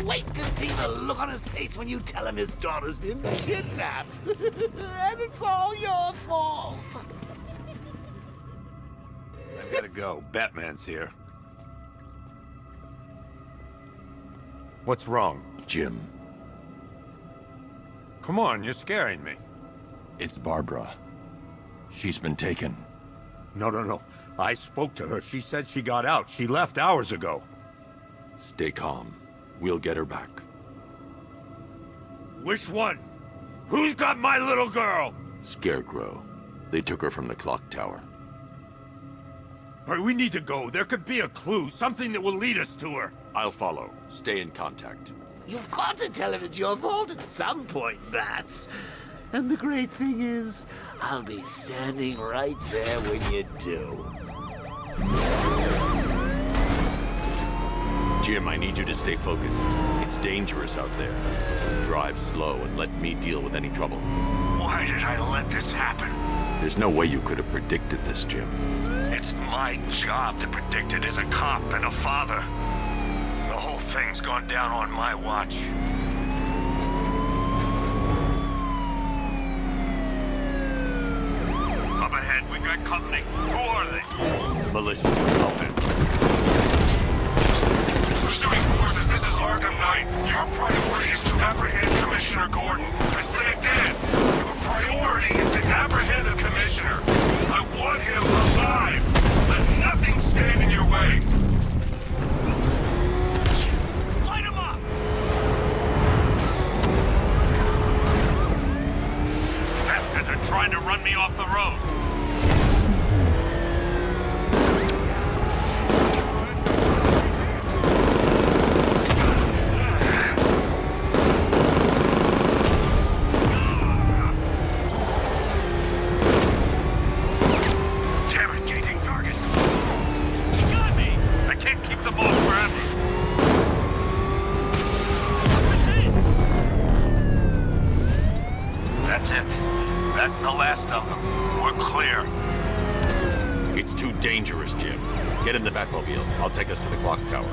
wait to see the look on his face when you tell him his daughter's been kidnapped. And it's all your fault. I gotta go. Batman's here. What's wrong? Jim, Come on, you're scaring me. it's Barbara. She's been taken. No. I spoke to her. She said she got out. She left hours ago. Stay calm. We'll get her back. Which one? Who's got my little girl? Scarecrow. They took her from the clock tower. All right, we need to go. There could be a clue, something that will lead us to her. I'll follow. Stay in contact. You've got to tell him it's your fault at some point, Bats. And the great thing is, I'll be standing right there when you do. Jim, I need you to stay focused. It's dangerous out there. Drive slow and let me deal with any trouble. Why did I let this happen? There's no way you could have predicted this, Jim. It's my job to predict it as a cop and a father. The whole thing's gone down on my watch. Up ahead, we got company. Who are they? Militia. Help him. Pursuing forces, this is Arkham Knight. Your priority is to apprehend Commissioner Gordon. I say again, your priority is to apprehend the Commissioner. I want him alive. Let nothing stand in your way. Light him up! Bastards are trying to run me off the road. That's the last of them. We're clear. It's too dangerous, Jim. Get in the Batmobile. I'll take us to the clock tower.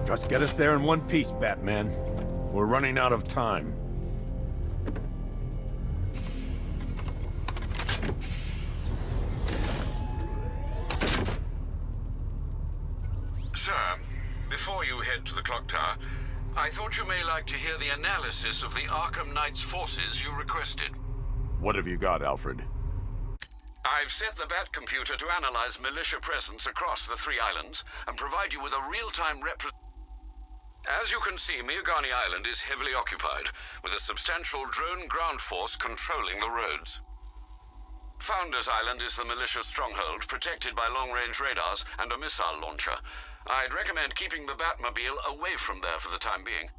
Just get us there in one piece, Batman. We're running out of time. Sir, before you head to the clock tower, I thought you may like to hear the analysis of the Arkham Knight's forces you requested. What have you got, Alfred? I've set the Bat computer to analyze militia presence across the 3 islands and provide you with a real-time As you can see, Miagani Island is heavily occupied, with a substantial drone ground force controlling the roads. Founders Island is the militia stronghold, protected by long-range radars and a missile launcher. I'd recommend keeping the Batmobile away from there for the time being.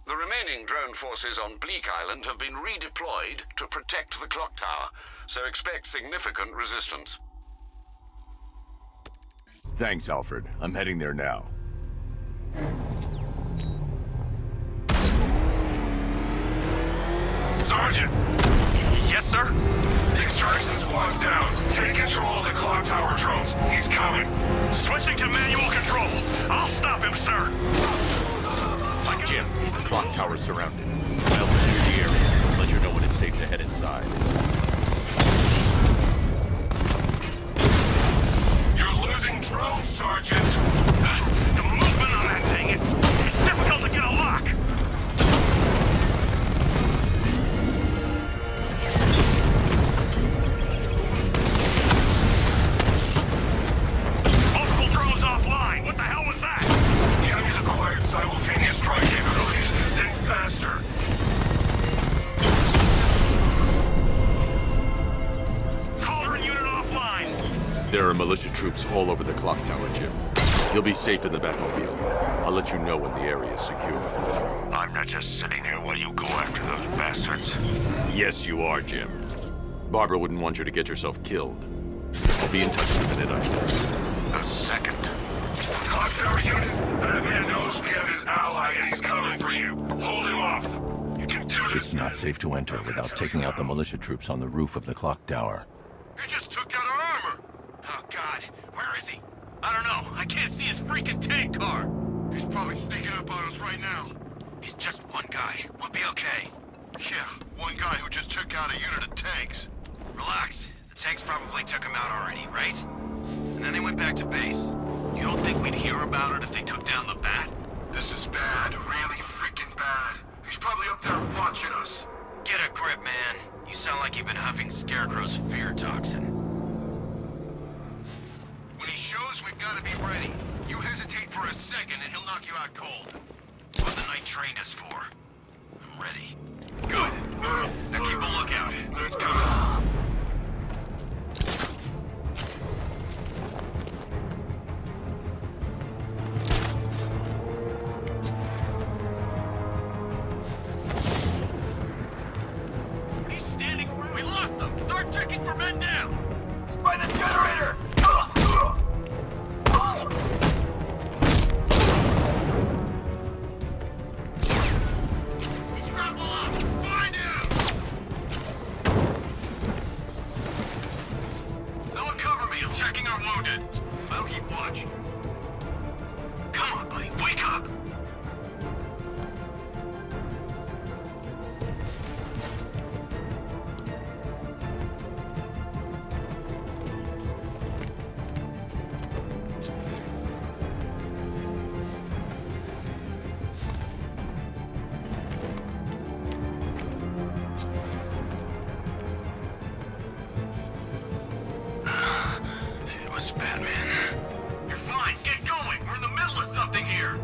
The remaining drone forces on Bleak Island have been redeployed to protect the clock tower, so expect significant resistance. Thanks, Alfred. I'm heading there now. Sergeant! Yes, sir? Extraction squad's down. Take control of the clock tower drones. He's coming. Switching to manual control. I'll stop him, sir. Jim, the clock tower's surrounded. I'll clear the area. Let you know when it's safe to head inside. You're losing drones, Sergeant. The movement on that thing, it's difficult to get a lock. Multiple drones offline. What the hell was that? The enemy's acquired simultaneous strike capabilities, then faster. Caller unit offline. There are militia troops all over the clock tower, Jim. You'll be safe in the Batmobile. I'll let you know when the area is secure. I'm not just sitting here while you go after those bastards. Yes, you are, Jim. Barbara wouldn't want you to get yourself killed. I'll be in touch the minute I know. A second. Clock tower unit. That man knows we have his ally and he's coming for you. Hold him off. You can do this. It's not safe to enter without taking out the militia troops on the roof of the clock tower. He just took out our armor. Oh, God. Where is he? I don't know. I can't see his freaking tank car. He's probably sneaking up on us right now. He's just one guy. We'll be okay. Yeah, one guy who just took out a unit of tanks. Relax. The tanks probably took him out already, right? And then they went back to base. You don't think we'd hear about it if they took down the bat? This is bad. Really freaking bad. He's probably up there watching us. Get a grip, man. You sound like you've been huffing Scarecrow's fear toxin. When he shows, we've got to be ready. You hesitate for a second and he'll knock you out cold. What the Knight trained us for. I'm ready. Good. Now keep a lookout. He's coming. He's standing. We lost him. Start checking for men down. It's by the generator. Checking our wounded. I'll keep watch. Come on, buddy. Wake up! Batman. You're fine. Get going. We're in the middle of something here.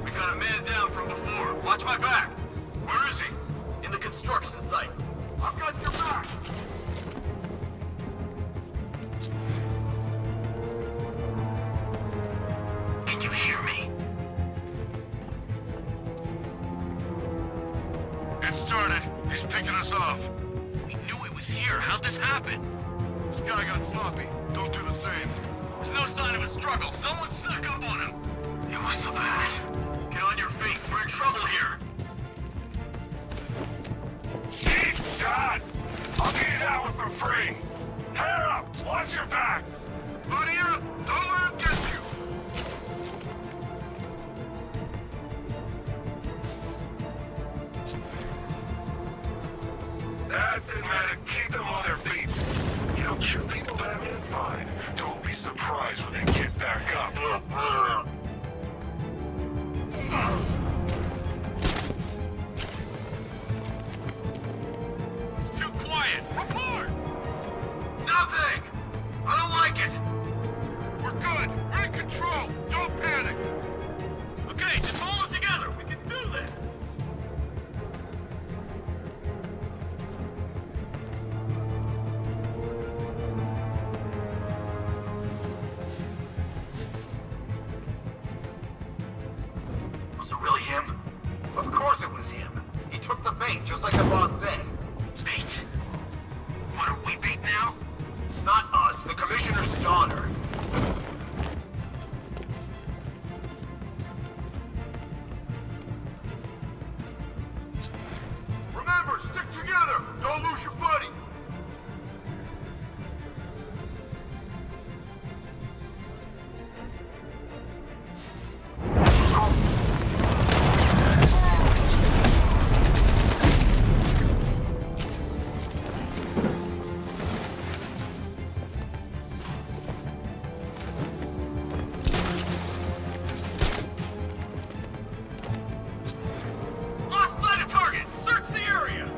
We've got a man down from before. Watch my back. Where is he? In the construction site. I've got your back. Can you hear me? It started. He's picking us off. We knew it was here. How'd this happen? This guy got sloppy. Don't do the same. There's no sign of a struggle. Someone snuck up on him. It was the bat. Get on your feet. We're in trouble here. Cheap shot! I'll get you that one for free. Hair up! Watch your backs! Buddy up! Don't let him get you! That's it, medic. Keep them on their feet. You don't kill people, Batman? Fine. Don't be surprised when they get back up. It's too quiet. Report! Nothing! I don't like it. We're good. We're in control. Don't panic. Okay, just hold it together. We can do this. Was it really him? Of course it was him. He took the bait, just like the boss said. Bait? What, are we bait now? Not us, the Commissioner's daughter. Remember, stick together! Don't lose your buddy! Lost sight of target! Search the area!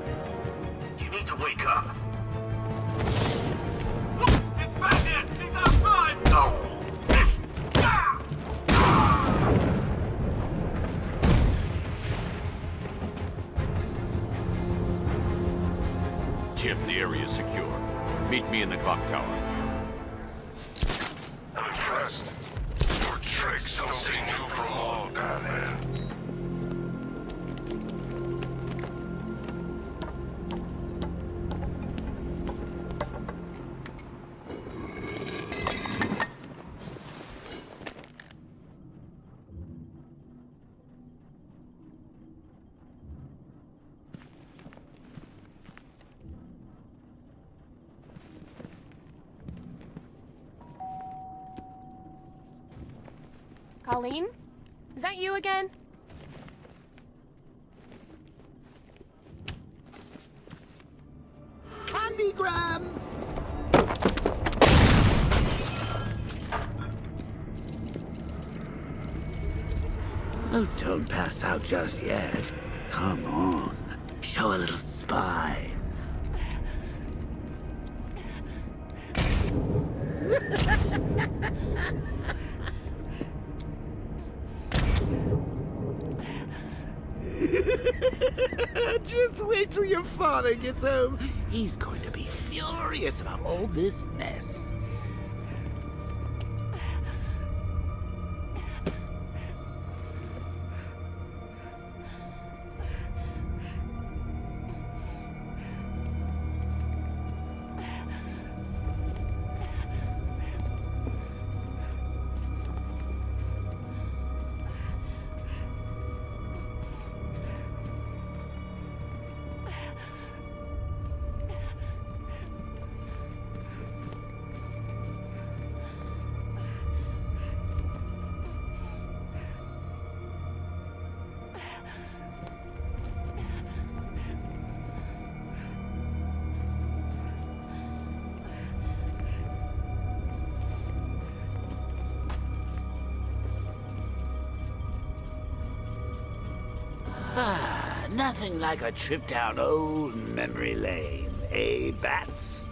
You need to wake up. Look! It's Batman! He's outside! No! Tim, the area is secure. Meet me in the clock tower. I'm impressed. Your tricks don't stay new for long, Batman. Colleen? Is that you again? Candygram! Oh, don't pass out just yet. Come on. Show a little spine. Just wait till your father gets home. He's going to be furious about all this mess. Nothing like a trip down old memory lane, eh, Bats?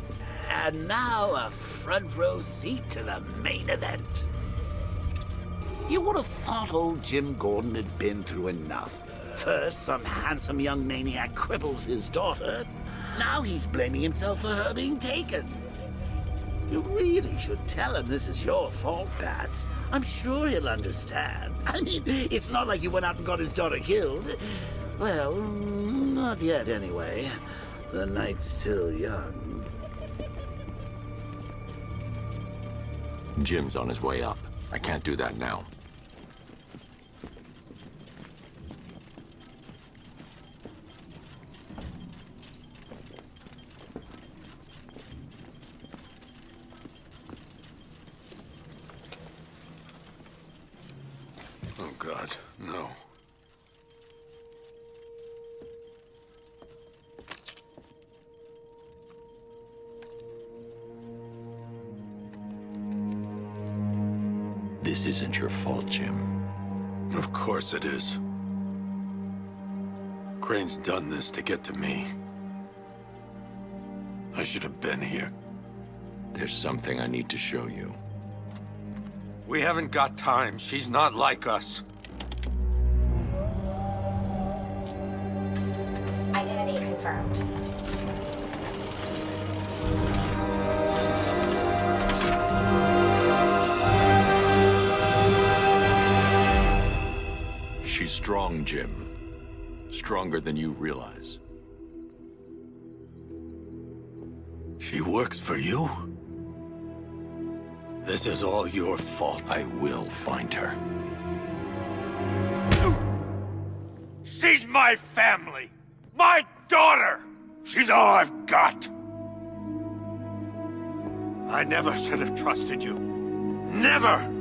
And now a front row seat to the main event. You would have thought old Jim Gordon had been through enough. First, some handsome young maniac cripples his daughter. Now he's blaming himself for her being taken. You really should tell him this is your fault, Bats. I'm sure he'll understand. I mean, it's not like you went out and got his daughter killed. Well, not yet anyway. The night's still young. Jim's on his way up. I can't do that now. Oh, God, no. This isn't your fault, Jim. Of course it is. Crane's done this to get to me. I should have been here. There's something I need to show you. We haven't got time. She's not like us. Identity confirmed. She's strong, Jim. Stronger than you realize. She works for you? This is all your fault. I will find her. She's my family! My daughter! She's all I've got! I never should have trusted you. Never!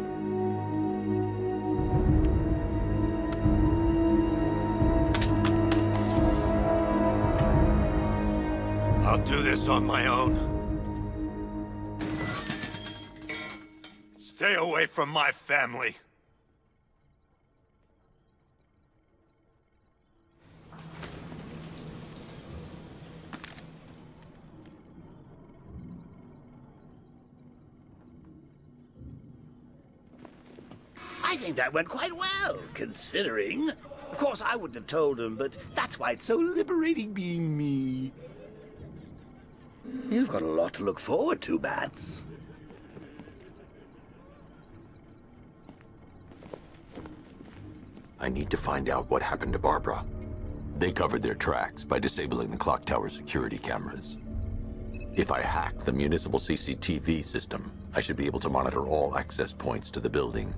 I'll do this on my own. Stay away from my family. I think that went quite well, considering. Of course, I wouldn't have told him, but that's why it's so liberating being me. You've got a lot to look forward to, Bats. I need to find out what happened to Barbara. They covered their tracks by disabling the clock tower security cameras. If I hack the municipal CCTV system, I should be able to monitor all access points to the building.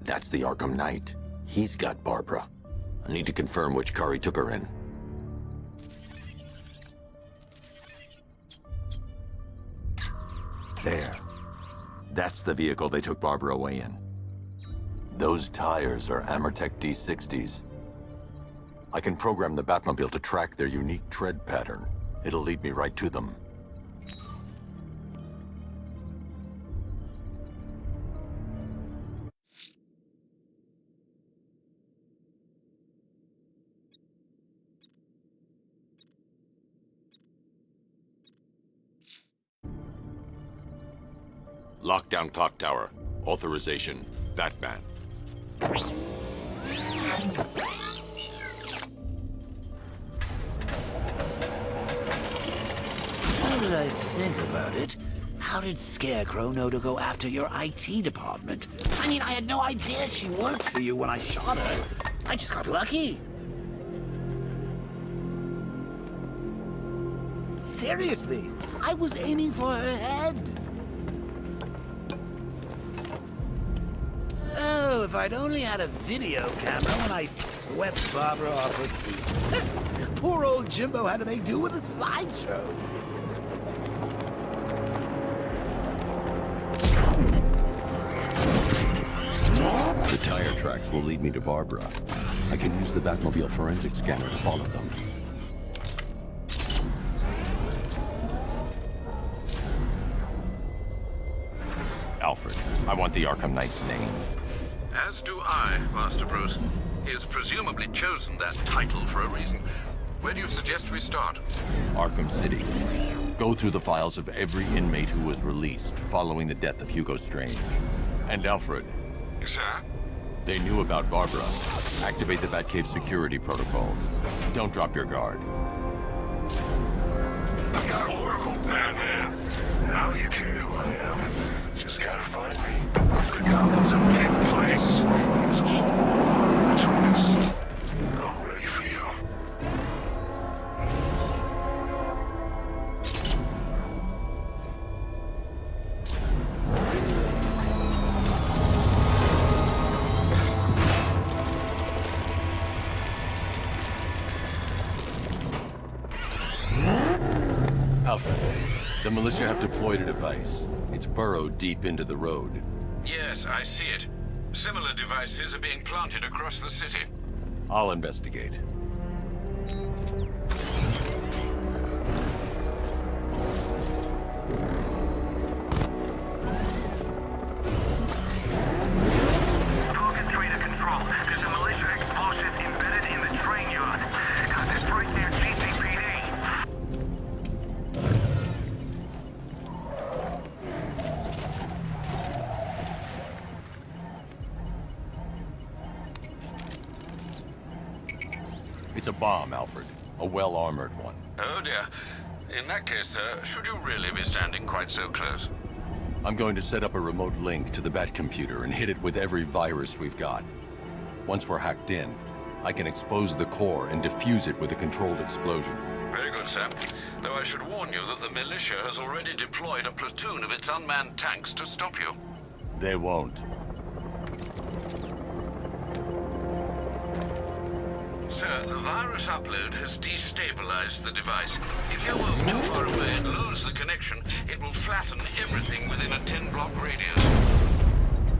That's the Arkham Knight. He's got Barbara. I need to confirm which car he took her in. There. That's the vehicle they took Barbara away in. Those tires are Amertech D60s. I can program the Batmobile to track their unique tread pattern. It'll lead me right to them. Lockdown clock tower. Authorization, Batman. Now that I think about it, how did Scarecrow know to go after your IT department? I mean, I had no idea she worked for you when I shot her. I just got lucky. Seriously, I was aiming for her head. Oh, if I'd only had a video camera when I swept Barbara off her feet. Poor old Jimbo had to make do with a slideshow. The tire tracks will lead me to Barbara. I can use the Batmobile forensic scanner to follow them. Alfred, I want the Arkham Knight's name. As do I, Master Bruce. He has presumably chosen that title for a reason. Where do you suggest we start? Arkham City. Go through the files of every inmate who was released following the death of Hugo Strange. And Alfred. Sir? They knew about Barbara. Activate the Batcave security protocols. Don't drop your guard. I got Oracle, Batman. Now you can know who I am. Just gotta find me. The Gotham's a big place. It's a whole lot of choice. I'm ready for you. Alfred, the militia have deployed a device. It's burrowed deep into the road. Yes, I see it. Similar devices are being planted across the city. I'll investigate. Target 3 to control. There's a militia explosive embedded in the train yard. Got this right near GCPD. It's a bomb, Alfred. A well-armored one. Oh dear. In that case, sir, should you really be standing quite so close? I'm going to set up a remote link to the Batcomputer and hit it with every virus we've got. Once we're hacked in, I can expose the core and defuse it with a controlled explosion. Very good, sir. Though I should warn you that the militia has already deployed a platoon of its unmanned tanks to stop you. They won't. Sir, the virus upload has destabilized the device. If you move too far away and lose the connection, it will flatten everything within a 10-block radius.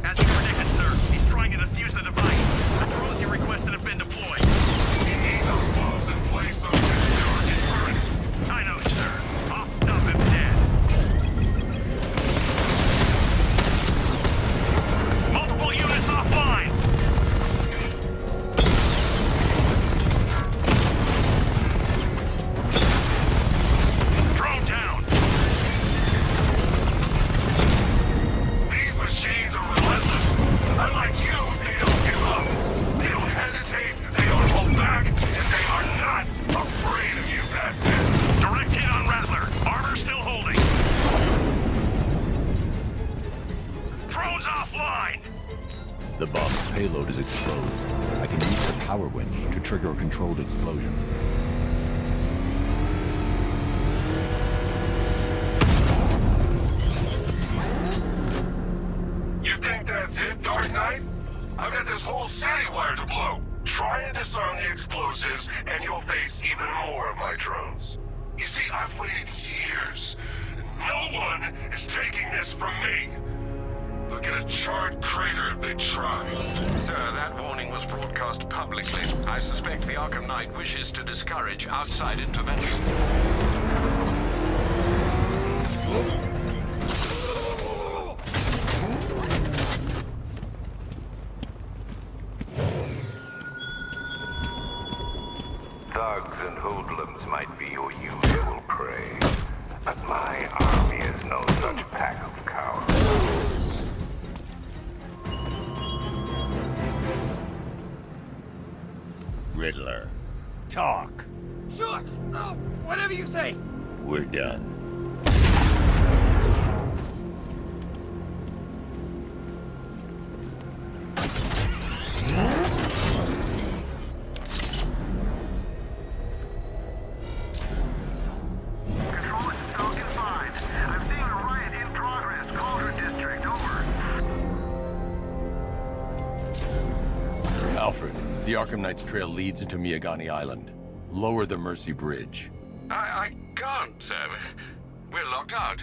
As you predicted, sir, he's trying to defuse the device. The drones you requested have been deployed. We need those bombs in place so we can secure the turret. I know, sir. I'll stop him dead. Multiple units offline. Drone down. These machines are relentless. Unlike you, they don't give up. They don't hesitate, they don't hold back, and they are not afraid of you, Batman. Direct hit on Rattler. Armor still holding. Drones offline. The bomb's payload is exposed. I can use the power winch to trigger a controlled explosion. You think that's it, Dark Knight? I've got this whole city wired to blow. Try and disarm the explosives, and you'll face even more of my drones. You see, I've waited years. No one is taking this from me. They'll get a charred crater if they try. Sir, that warning was broadcast publicly. I suspect the Arkham Knight wishes to discourage outside intervention. Thugs and hoodlums might be your usual prey, but my army is no such pack of cowards. Riddler, talk. Sure. Whatever you say. We're done. Control is Falcon 5. I'm seeing a riot in progress. Cauldron District, over. Alfred, the Arkham Knight's trail leads into Miyagani Island. Lower the Mercy Bridge. I can't, sir. We're locked out.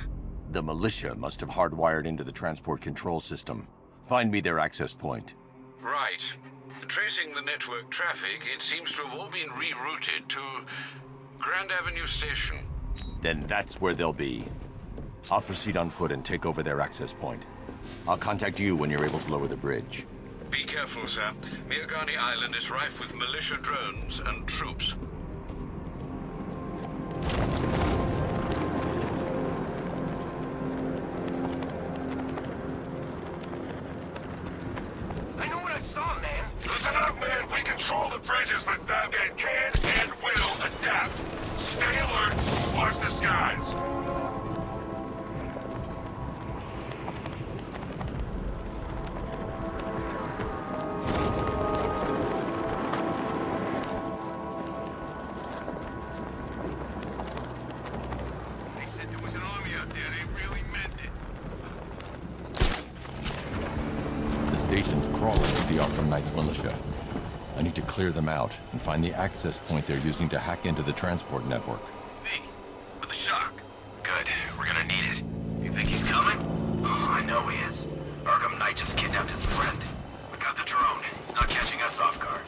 The militia must have hardwired into the transport control system. Find me their access point. Right. Tracing the network traffic, it seems to have all been rerouted to Grand Avenue Station. Then that's where they'll be. I'll proceed on foot and take over their access point. I'll contact you when you're able to lower the bridge. Be careful, sir. Miyagani Island is rife with militia drones and troops. I know what I saw, man. Listen up, man. We control the bridges, but Batman can and will adapt. Stay alert. Watch the skies. They said there was an army out there. They really meant it. The station's crawling with the Arkham Knight's militia. I need to clear them out and find the access point they're using to hack into the transport network. Me? With the shock. Good. We're gonna need it. You think he's coming? Oh, I know he is. Arkham Knight just kidnapped his friend. We got the drone. He's not catching us off guard.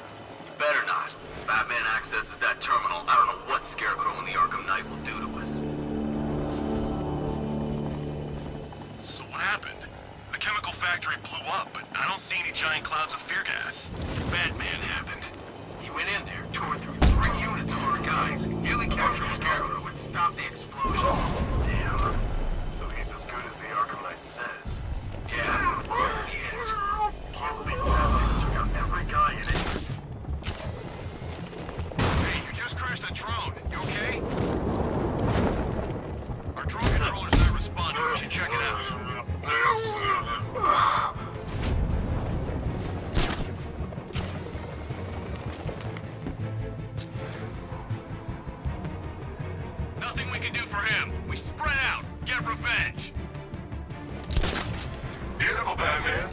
He better not. If Batman accesses that terminal, I don't know what Scarecrow and the Arkham Knight will do to us. So what happened? The chemical factory blew up, but I don't see any giant clouds of fear gas. Batman happened. He went in there, tore through 3 units of our guys, nearly captured Scarecrow and stopped the explosion. Damn. So he's as good as the Arkham Knight says. Yeah, he is. Can't believe Batman took out every guy in it. Hey, you just crashed a drone. You okay? Our drone controller's not responding. We should check it out. Nothing we can do for him. We spread out. Get revenge. Beautiful, Batman.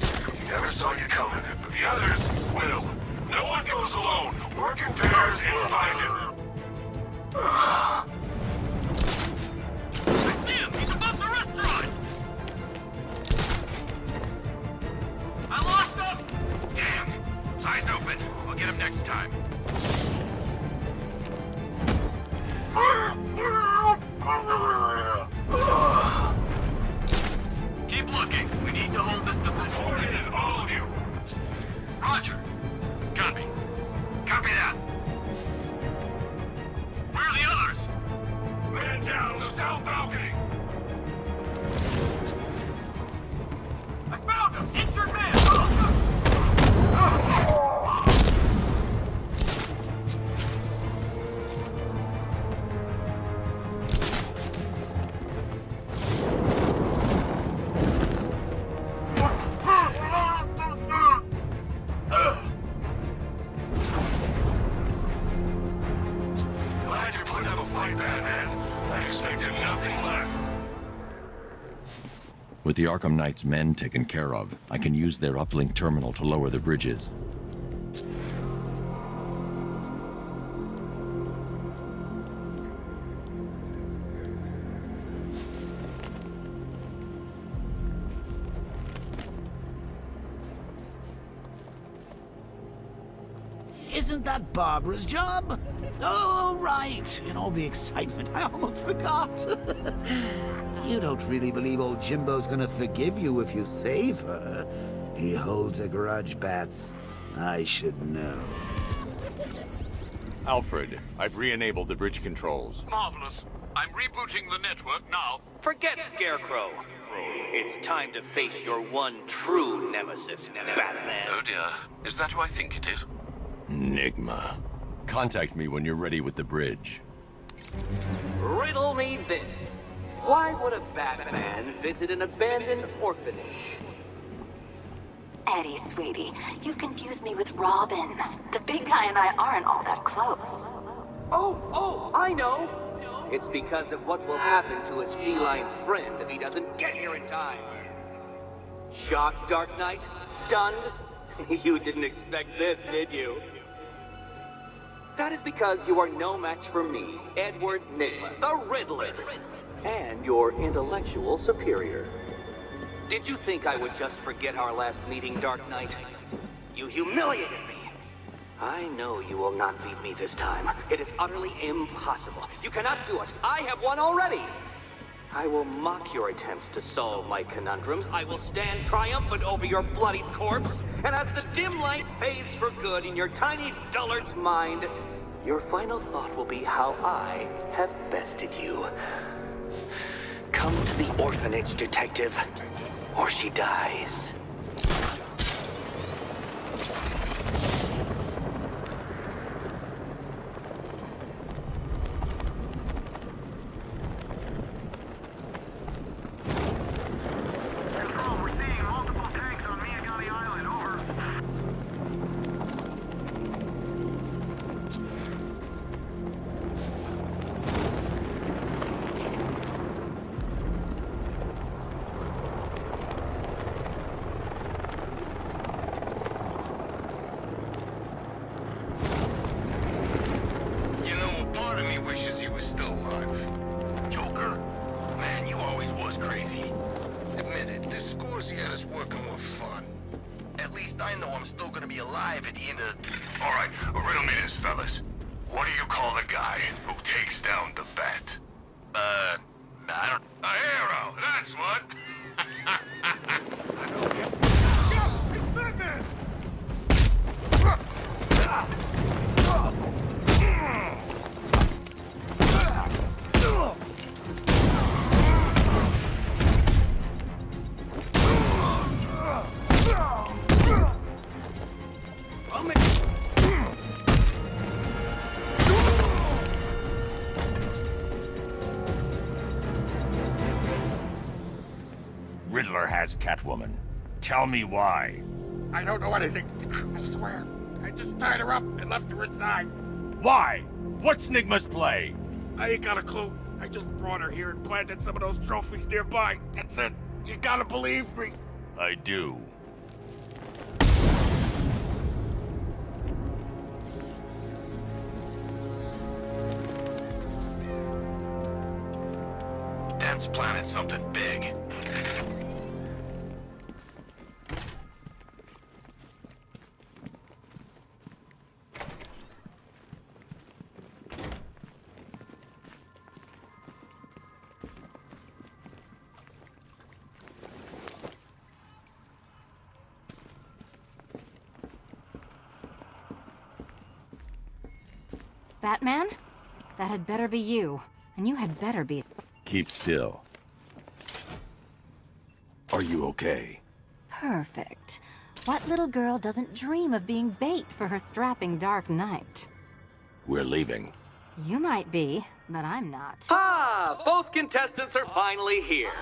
Never saw you coming, but the others will. No one goes alone. Work in pairs and find him. I see him. He's above the restaurant. I lost him. Damn. Eyes open. We'll get him next time. Keep looking. We need to hold this position. Report in, all of you. Roger. Copy. Copy that. Where are the others? Man down the south balcony. I found him. Injured man. With the Arkham Knight's men taken care of, I can use their uplink terminal to lower the bridges. Isn't that Barbara's job? Oh, right. In all the excitement, I almost forgot. You don't really believe old Jimbo's gonna forgive you if you save her. He holds a grudge, Bats. I should know. Alfred, I've re-enabled the bridge controls. Marvelous. I'm rebooting the network now. Forget Scarecrow. It's time to face your one true nemesis, Batman. Oh dear. Is that who I think it is? Enigma. Contact me when you're ready with the bridge. Riddle me this. Why would a Batman visit an abandoned orphanage? Eddie, sweetie, you confused me with Robin. The big guy and I aren't all that close. Oh, I know. It's because of what will happen to his feline friend if he doesn't get here in time. Shocked, Dark Knight? Stunned? You didn't expect this, did you? That is because you are no match for me, Edward Nigma, the Riddler, and your intellectual superior. Did you think I would just forget our last meeting, Dark Knight? You humiliated me. I know you will not beat me this time. It is utterly impossible. You cannot do it. I have won already. I will mock your attempts to solve my conundrums. I will stand triumphant over your bloodied corpse. And as the dim light fades for good in your tiny dullard's mind, your final thought will be how I have bested you. Come to the orphanage, detective, or she dies. Riddler has Catwoman. Tell me why. I don't know anything. I swear. I just tied her up and left her inside. Why? What's Nigma's play? I ain't got a clue. I just brought her here and planted some of those trophies nearby. That's it. You gotta believe me. I do. Dent's planted something big. Batman? That had better be you. And you had better be... Keep still. Are you okay? Perfect. What little girl doesn't dream of being bait for her strapping Dark Knight? We're leaving. You might be, but I'm not. Ah, both contestants are finally here.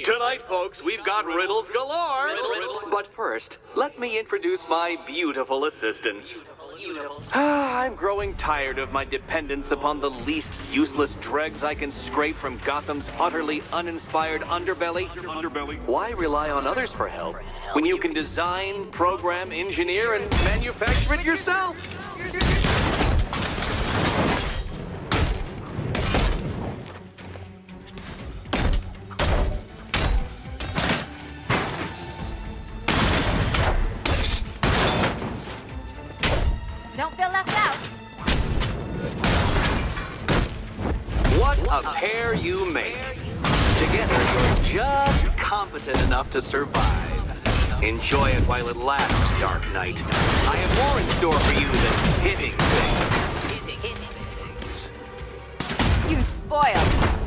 Tonight, folks, we've got riddles galore. But first, let me introduce my beautiful assistants. I'm growing tired of my dependence upon the least useless dregs I can scrape from Gotham's utterly uninspired underbelly. Why rely on others for help when you can design, program, engineer, and manufacture it yourself? Don't feel left out. What a pair you make. Together, you're just competent enough to survive. Enjoy it while it lasts, Dark Knight. I have more in store for you than hitting things. You spoiled.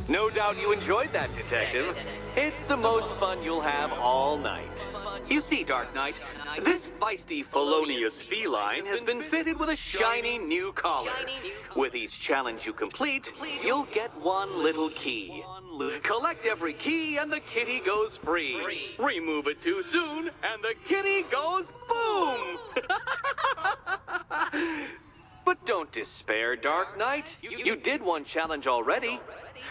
No doubt you enjoyed that, Detective. It's the most fun you'll have all night. You see, Dark Knight, this feisty felonious feline has been fitted with a shiny new collar. With each challenge you complete, you'll get one little key. Collect every key and the kitty goes free. Remove it too soon and the kitty goes boom! But don't despair, Dark Knight. You did one challenge already.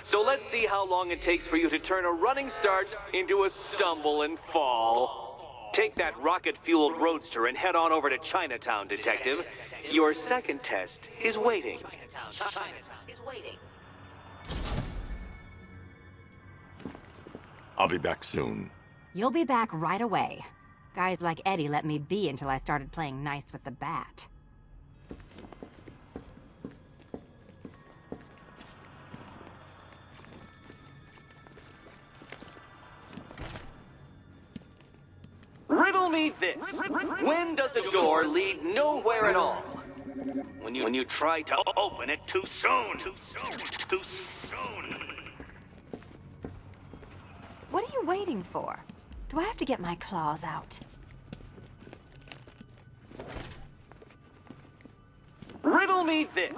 So let's see how long it takes for you to turn a running start into a stumble and fall. Take that rocket-fueled roadster and head on over to Chinatown, Detective. Your second test is waiting. I'll be back soon. You'll be back right away. Guys like Eddie let me be until I started playing nice with the bat. Riddle me this. When does a door lead nowhere at all? When you try to open it too soon. Too soon. What are you waiting for? Do I have to get my claws out? Riddle me this.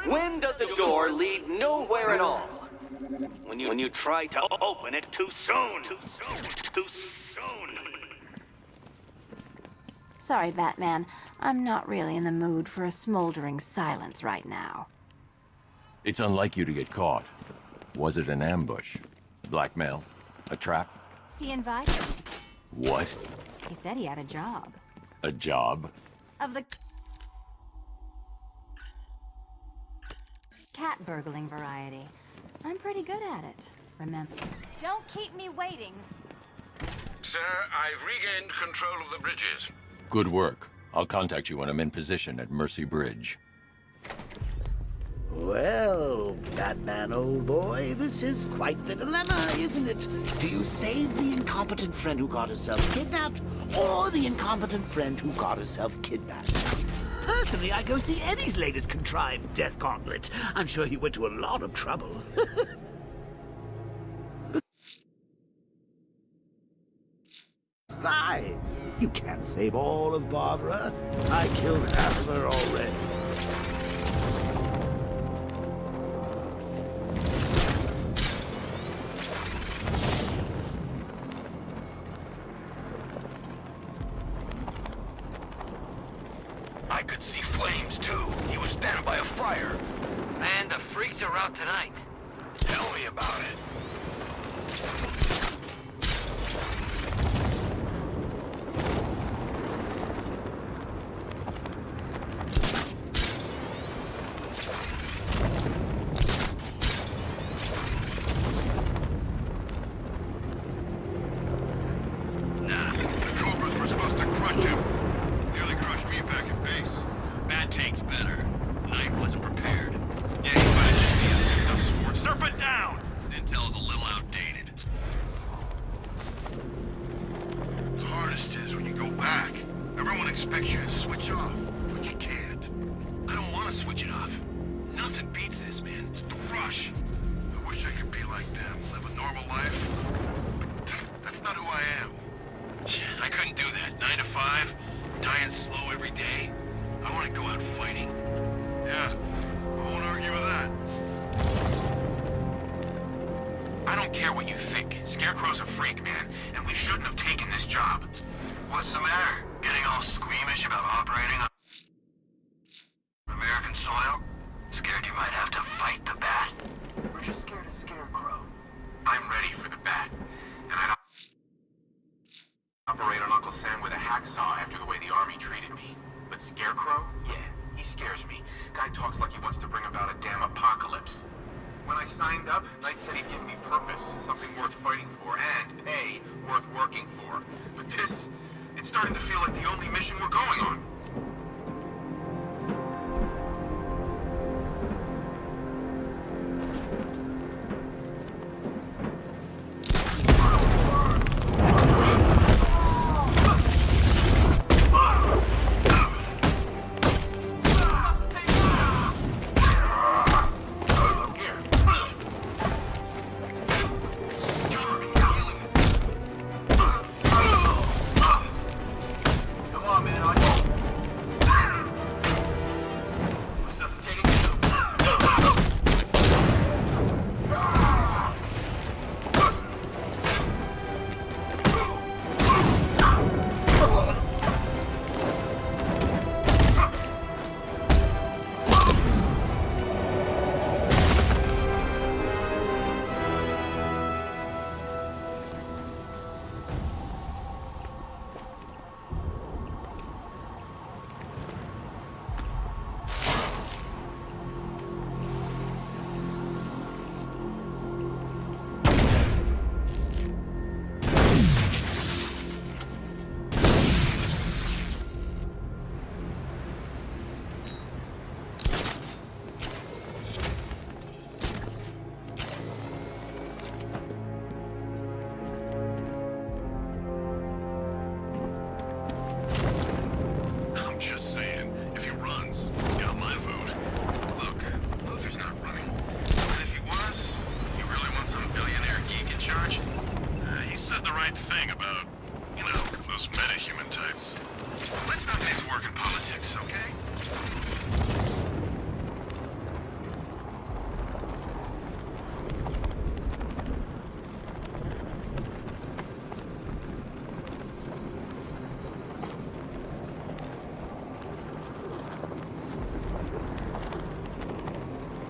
When does a door lead nowhere at all? When you try to open it too soon. Too soon. Sorry, Batman. I'm not really in the mood for a smoldering silence right now. It's unlike you to get caught. Was it an ambush? Blackmail? A trap? He invited me. What? He said he had a job. A job? Of the cat burgling variety. I'm pretty good at it, remember? Don't keep me waiting. Sir, I've regained control of the bridges. Good work. I'll contact you when I'm in position at Mercy Bridge. Well, Batman, old boy, this is quite the dilemma, isn't it? Do you save the incompetent friend who got herself kidnapped, or the incompetent friend who got herself kidnapped? Personally, I go see Eddie's latest contrived death gauntlet. I'm sure he went to a lot of trouble. Besides, you can't save all of Barbara. I killed half of her already. I could see flames, too. He was standing by a fire. Man, the freaks are out tonight. Tell me about it. don't care what you think. Scarecrow's a freak, man, and we shouldn't have taken this job. What's the matter? Getting all squeamish about operating on American soil? Scared you might have to fight the Bat? We're just scared of Scarecrow. I'm ready for the Bat, and I'd operate on Uncle Sam with a hacksaw after the way the Army treated me. But Scarecrow? Yeah, he scares me. Guy talks like he wants to bring about a damn apocalypse. When I signed up, Knight said he'd give me purpose, something worth fighting for, and pay worth working for. But this, it's starting to feel like the only mission we're going on.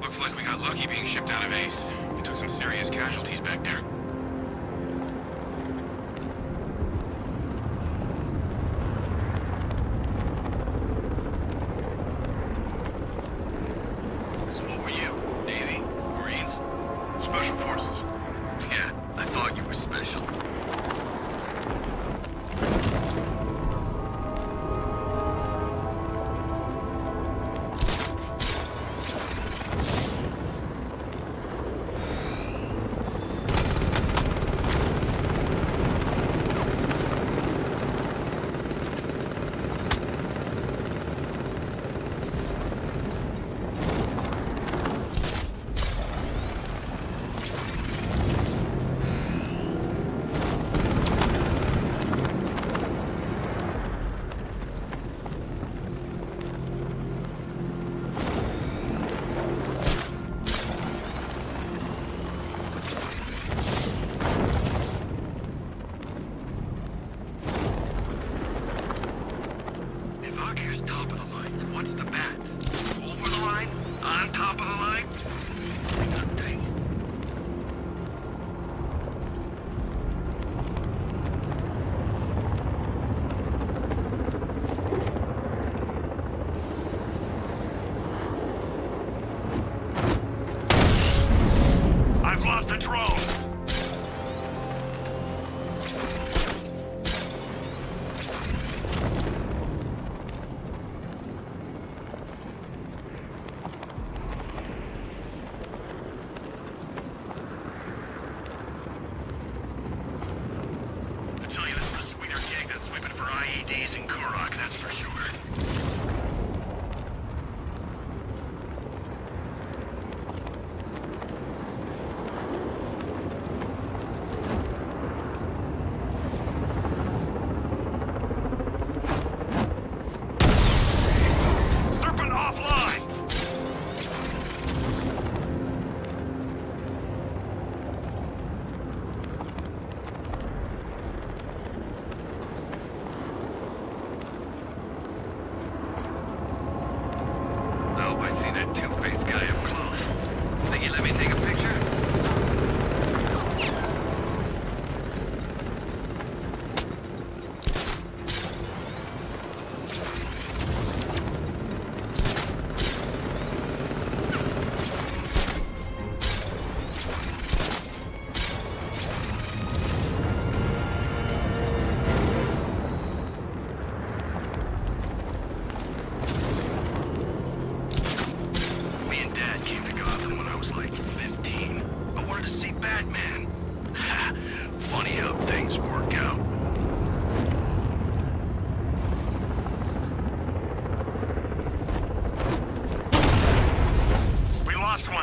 Looks like we got lucky being shipped out of Ace. We took some serious casualties back there. So what were you? Navy? Marines? Special Forces? Yeah, I thought you were special.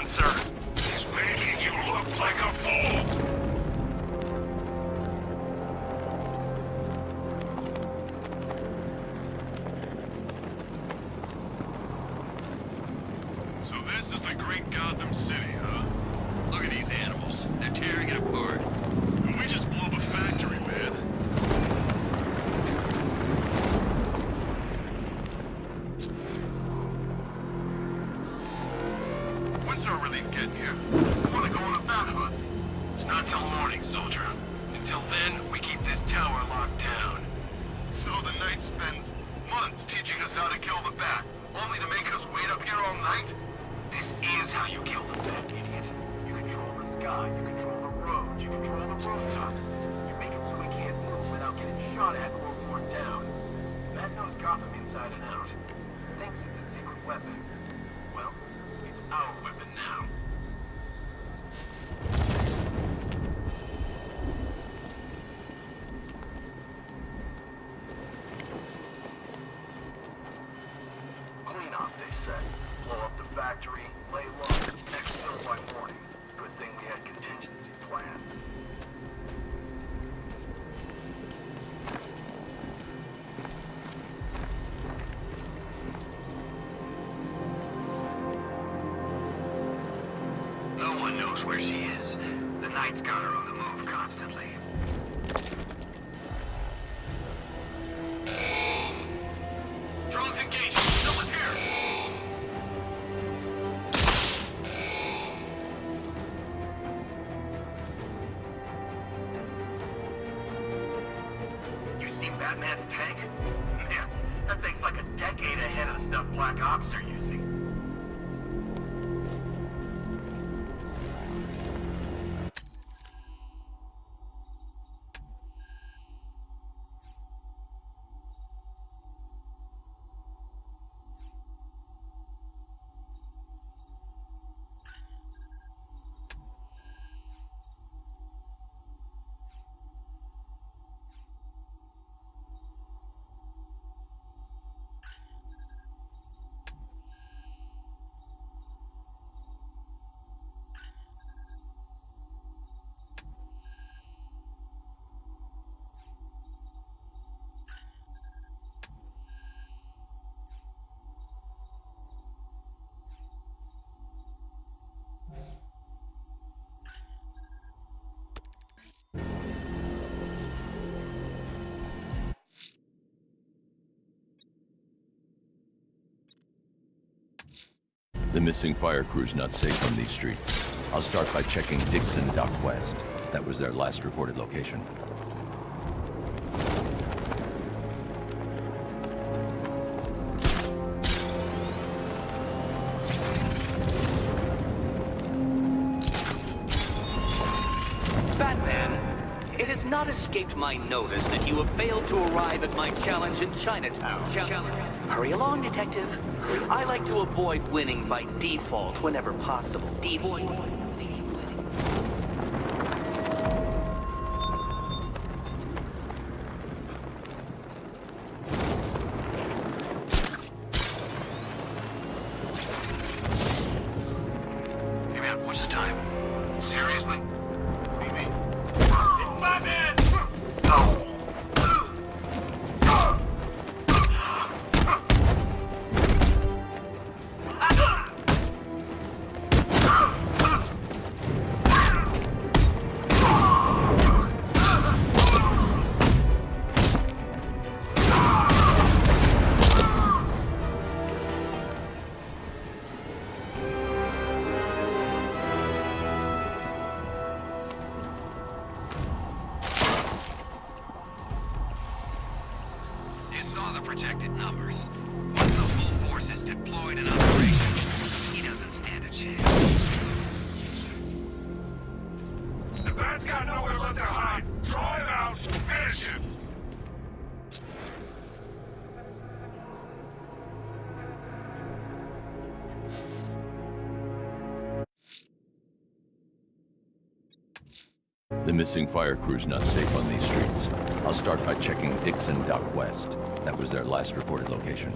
on, sir. He's making you look like a fool. So this is the great Gotham City, huh? Look at these animals. They're tearing it apart. And we just blew up a factory, man. When's our relief getting here? I want to go on a bat hunt. Not till morning, soldier. Until then, we keep this tower locked down. So the Knight spends months teaching us how to kill the bat, only to make us wait up here all night? This is how you kill the bat, idiot. You control the sky, you control the roads, you control the rooftops. You make it so he can't move without getting shot at or worn down. Bat knows Gotham inside and out. Thinks it's a secret weapon. Well, it's our weapon now. Clean off, they said. Blow up the factory, lay low, exfil by morning. Good thing we had contingency plans. No one knows where she is. The Knight's got her on the move constantly. Drones engaged. Someone's here. You seen Batman's tank? Man, that thing's like a decade ahead of the stuff Black Ops are using. The missing fire crew's not safe on these streets. I'll start by checking Dixon Dock West. That was their last reported location. Batman, it has not escaped my notice that you have failed to arrive at my challenge in Chinatown. Hurry along, Detective. I like to avoid winning by default whenever possible. Default. Hey man, what's the time? Seriously? Maybe. It's Batman! Oh! Projected numbers. With the full forces deployed in operation, he doesn't stand a chance. The Bat's got nowhere left to hide. Draw him out, finish him. The missing fire crew's not safe on these streets. I'll start by checking Dixon Dock West. That was their last reported location.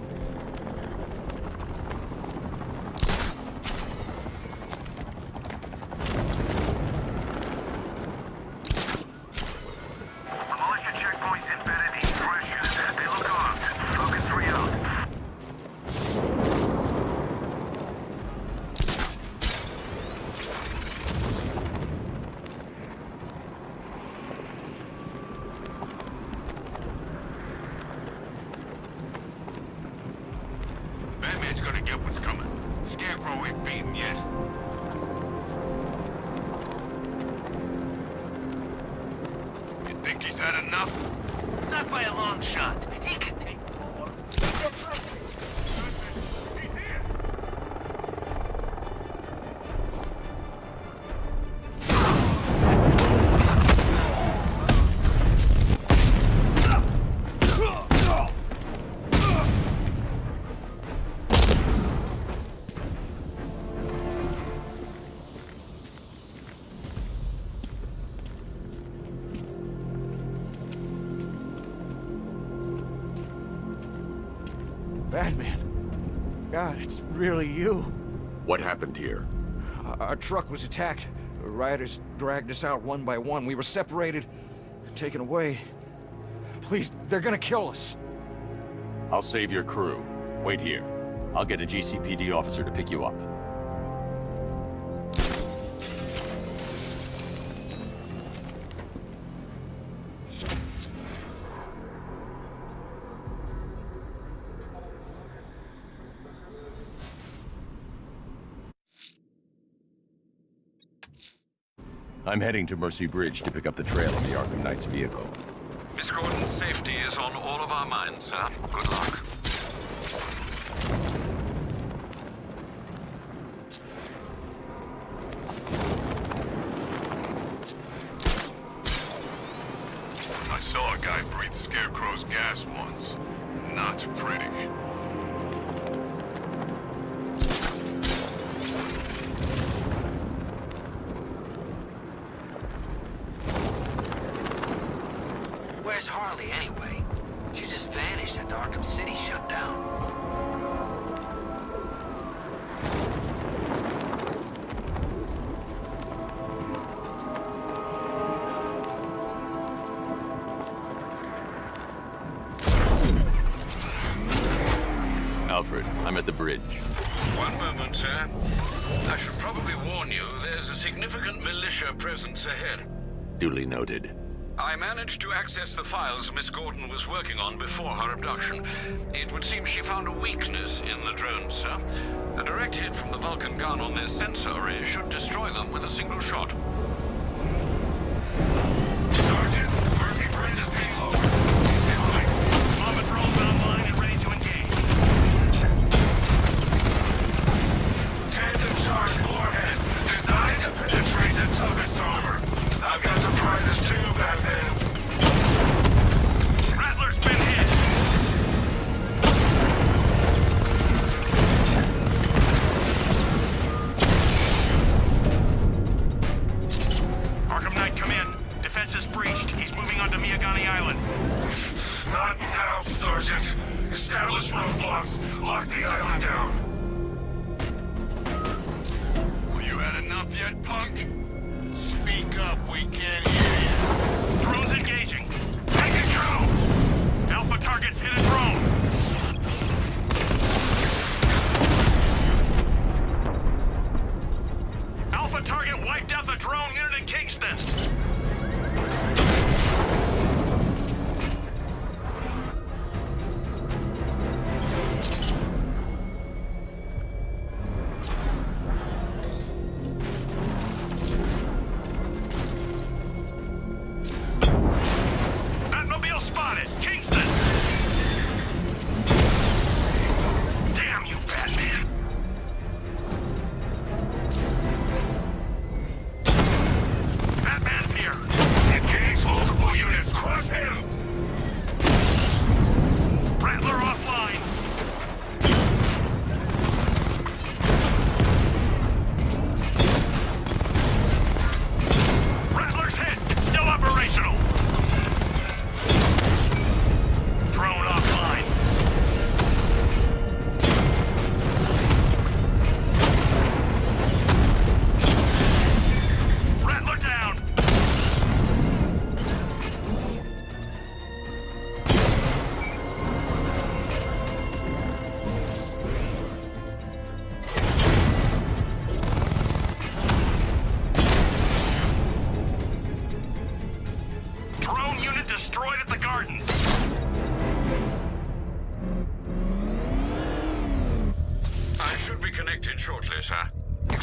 can't beat him yet. You think he's had enough? Not by a long shot. He can take more. Batman. God, it's really you. What happened here? Our truck was attacked. The rioters dragged us out one by one. We were separated, taken away. Please, they're gonna kill us. I'll save your crew. Wait here. I'll get a GCPD officer to pick you up. I'm heading to Mercy Bridge to pick up the trail of the Arkham Knight's vehicle. Miss Gordon's safety is on all of our minds, sir. Good luck. I saw a guy breathe Scarecrow's gas once. Not pretty. Where's Harley anyway? She just vanished after Arkham City shut down. Alfred, I'm at the bridge. One moment, sir. I should probably warn you, there's a significant militia presence ahead. Duly noted. I managed to access the files Miss Gordon was working on before her abduction. It would seem she found a weakness in the drones, sir. A direct hit from the Vulcan gun on their sensor array should destroy them with a single shot. Sergeant, Mercy Bridge is being lowered. He's coming. Bomber drones online and ready to engage. Tandem charge warhead. Designed to penetrate the toughest armor. I've got surprises too, Batman. Rattler's been hit. Arkham Knight, come in. Defense is breached. He's moving onto Miyagani Island. Not now, Sergeant. Establish roadblocks. Lock the island down. Well, you had enough yet, punk? Speak up, we can't hear you. Drone's engaging. Take it, go! Alpha targets hit a drone. Alpha target wiped out the drone unit in Kingston. Batmobile spotted! Kingston! Damn you, Batman! Batman!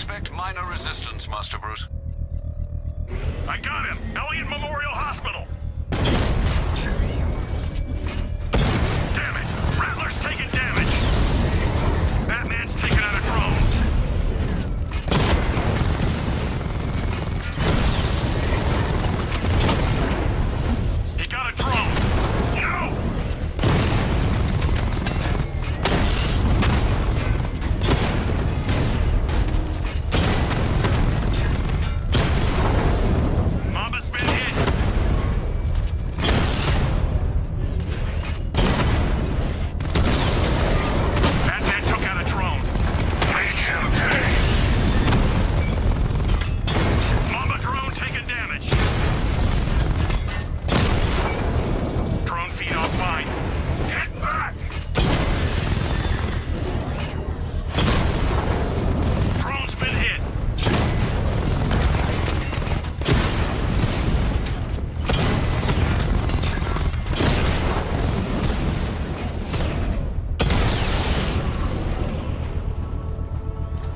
Expect minor resistance, Master Bruce. I got him! Elliott Memorial Hospital! Damn it! Rattler's taking damage! Batman's taking out a drone! He got a drone! No! Mama's been hit! Batman took out a drone. Make him pay! Mama drone taking damage. Drone feed offline. Get back! Drone's been hit.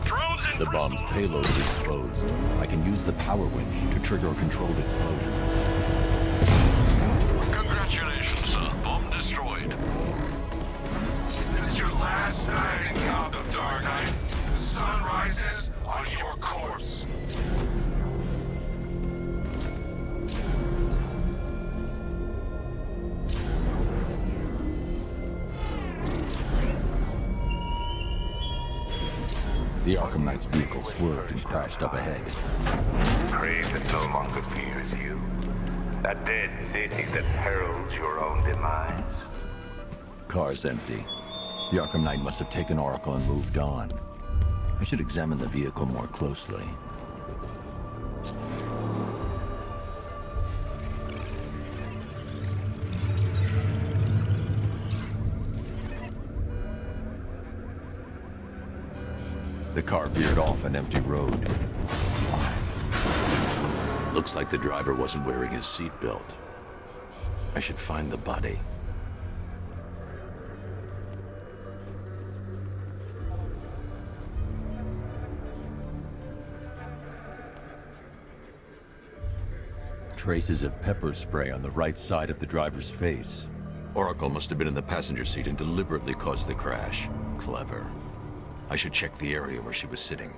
Drone's in The bomb's payload is exposed. I can use the power winch to trigger a controlled explosion. Congratulations, sir. Bomb destroyed. This is your last night in Gotham, Dark Knight. The sun rises on your corpse. The Arkham Knight's vehicle swerved and crashed up ahead. Pray that no longer fears you. A dead city that heralds your own demise. Car's empty. The Arkham Knight must have taken Oracle and moved on. I should examine the vehicle more closely. The car veered off an empty road. Looks like the driver wasn't wearing his seatbelt. I should find the body. Traces of pepper spray on the right side of the driver's face. Oracle must have been in the passenger seat and deliberately caused the crash. Clever. I should check the area where she was sitting.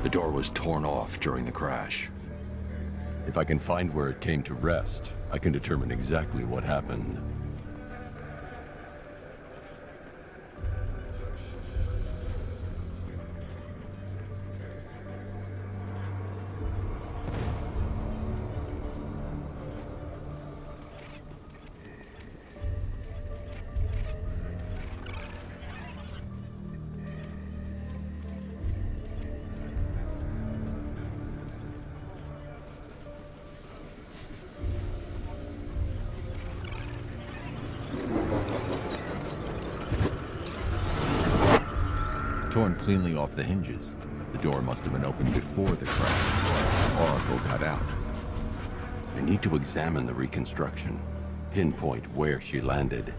The door was torn off during the crash. If I can find where it came to rest, I can determine exactly what happened. Torn cleanly off the hinges. The door must have been opened before the crash. Oracle got out. I need to examine the reconstruction, pinpoint where she landed.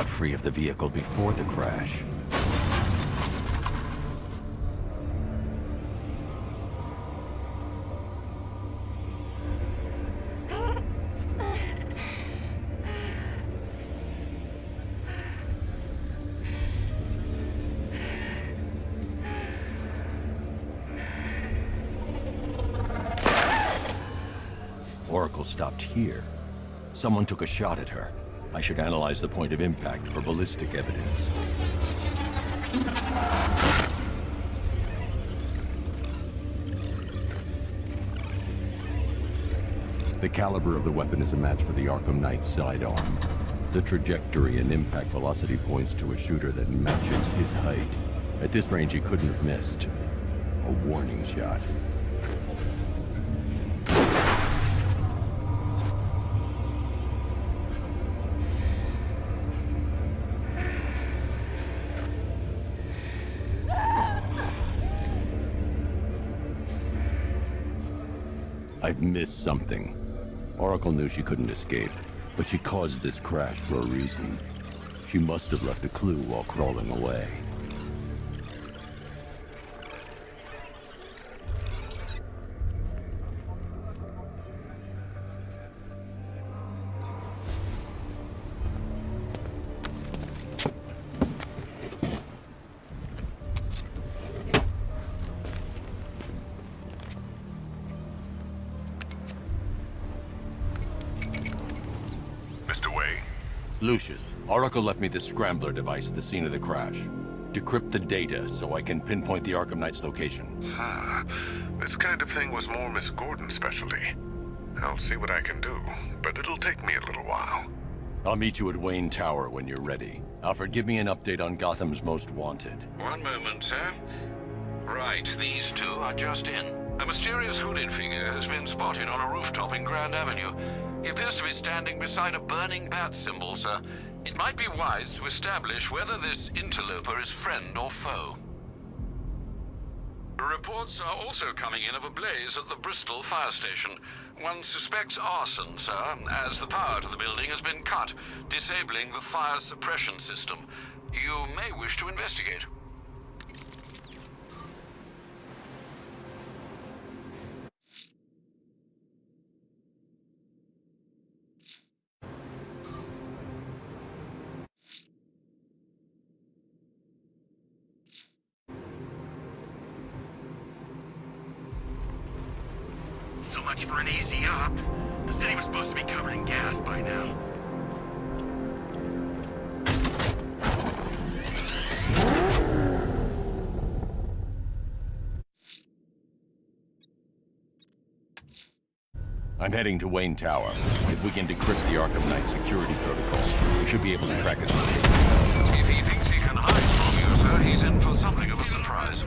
Free of the vehicle before the crash. Oracle stopped here. Someone took a shot at her. I should analyze the point of impact for ballistic evidence. The caliber of the weapon is a match for the Arkham Knight's sidearm. The trajectory and impact velocity points to a shooter that matches his height. At this range, he couldn't have missed. A warning shot. I've missed something. Oracle knew she couldn't escape, but she caused this crash for a reason. She must have left a clue while crawling away. Lucius, Oracle left me the scrambler device at the scene of the crash. Decrypt the data so I can pinpoint the Arkham Knight's location. This kind of thing was more Miss Gordon's specialty. I'll see what I can do, but it'll take me a little while. I'll meet you at Wayne Tower when you're ready. Alfred, give me an update on Gotham's Most Wanted. One moment, sir. Right, these two are just in. A mysterious hooded figure has been spotted on a rooftop in Grand Avenue. He appears to be standing beside a burning bat symbol, sir. It might be wise to establish whether this interloper is friend or foe. Reports are also coming in of a blaze at the Bristol fire station. One suspects arson, sir, as the power to the building has been cut, disabling the fire suppression system. You may wish to investigate. So much for an easy up. The city was supposed to be covered in gas by now. I'm heading to Wayne Tower. If we can decrypt the Arkham Knight security protocol, we should be able to track his location. If he thinks he can hide from you, sir, he's in for something of a surprise.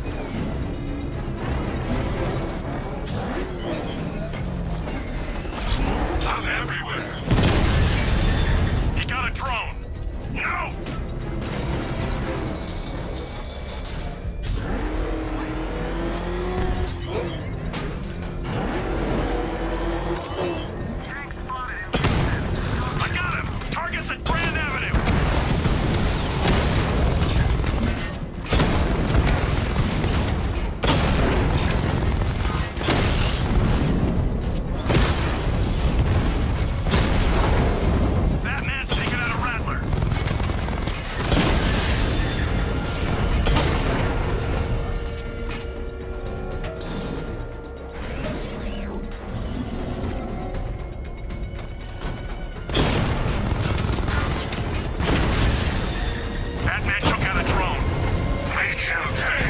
I'm everywhere. He got a drone. No! I got him! Target's at Grand Avenue! Batman's taking out a Rattler. Batman took out a drone. Make him pay.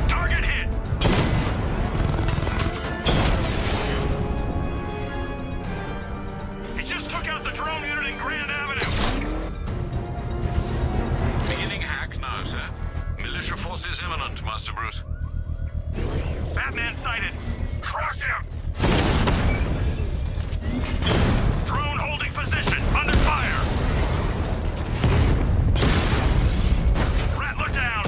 Target hit. He just took out the drone unit in Grand Avenue. Beginning hack now, sir. Militia forces imminent, Master Bruce. Batman sighted. Crush him. Drone holding position. Under fire. Rattler down.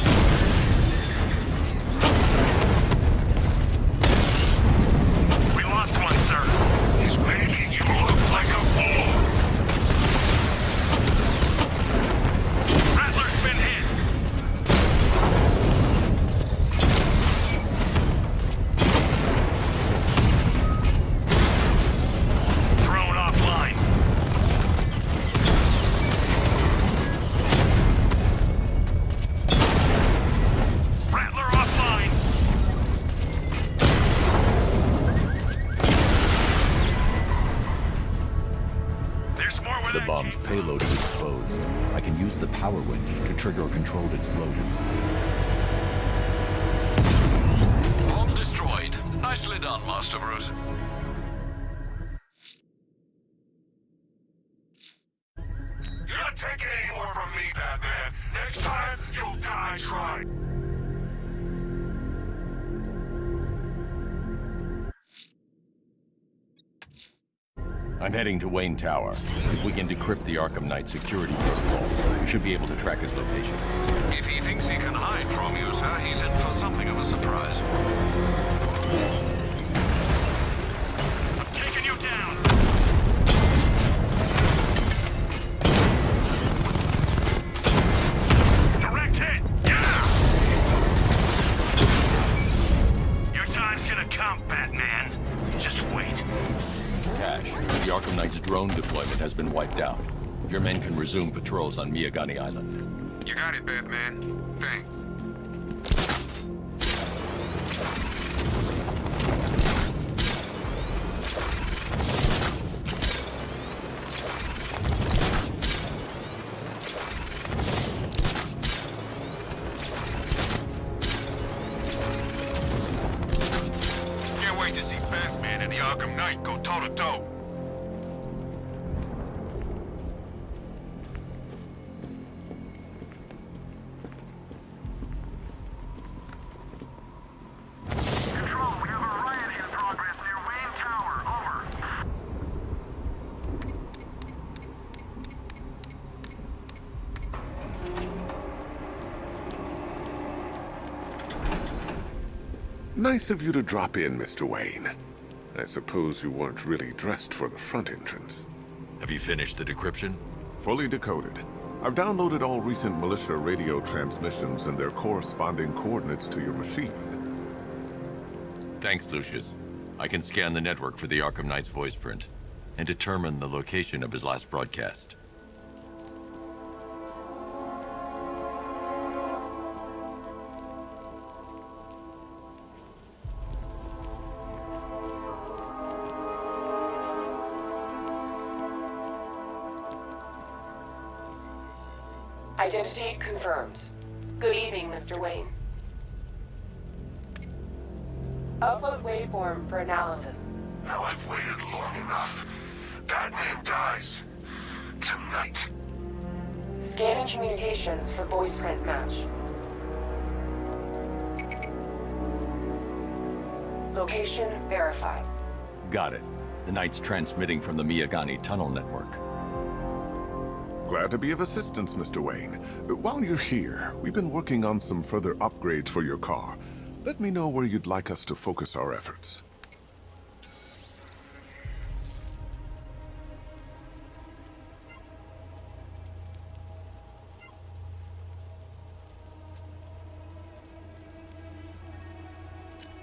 We lost one, sir. He's making you look like a fool. Rattler's been hit. There's more where The that bomb's payload is exposed. I can use the power winch to trigger a controlled explosion. Bomb destroyed. Nicely done, Master Bruce. You're not taking any more from me, Batman. Next time, you'll die trying. I'm heading to Wayne Tower. If we can decrypt the Arkham Knight security protocol, we should be able to track his location. If he thinks he can hide from you, sir, he's in for something of a surprise. I'm taking you down. Direct hit. Yeah! Your time's gonna come, Batman. Just wait. Cash, the Arkham Knight's drone deployment has been wiped out. Your men can resume patrols on Miyagani Island. You got it, Batman. Thanks. Can't wait to see Batman and the Arkham Knight go toe-to-toe. Nice of you to drop in, Mr. Wayne. I suppose you weren't really dressed for the front entrance. Have you finished the decryption? Fully decoded. I've downloaded all recent militia radio transmissions and their corresponding coordinates to your machine. Thanks, Lucius. I can scan the network for the Arkham Knight's voice print and determine the location of his last broadcast. Identity confirmed. Good evening, Mr. Wayne. Upload waveform for analysis. Now I've waited long enough. Batman dies. Tonight. Scanning communications for voice print match. Location verified. Got it. The Knight's transmitting from the Miyagani tunnel network. Glad to be of assistance, Mr. Wayne. While you're here, we've been working on some further upgrades for your car. Let me know where you'd like us to focus our efforts.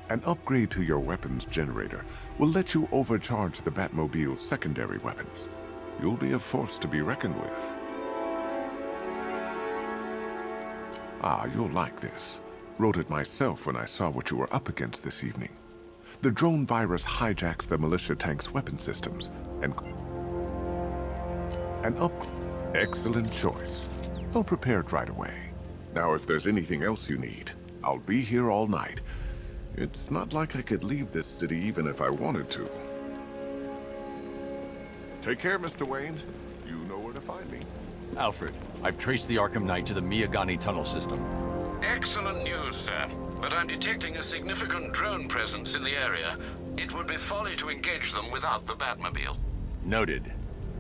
An upgrade to your weapons generator will let you overcharge the Batmobile's secondary weapons. You'll be a force to be reckoned with. Ah, you'll like this. Wrote it myself when I saw what you were up against this evening. The drone virus hijacks the militia tank's weapon systems and... Excellent choice. I'll prepare it right away. Now, if there's anything else you need, I'll be here all night. It's not like I could leave this city even if I wanted to. Take care, Mr. Wayne. You know where to find me. Alfred, I've traced the Arkham Knight to the Miyagani tunnel system. Excellent news, sir. But I'm detecting a significant drone presence in the area. It would be folly to engage them without the Batmobile. Noted.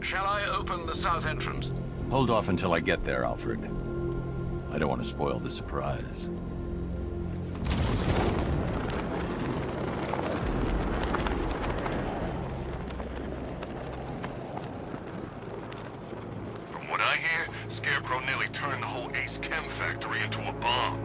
Shall I open the south entrance? Hold off until I get there, Alfred. I don't want to spoil the surprise. Scarecrow nearly turned the whole Ace Chem factory into a bomb.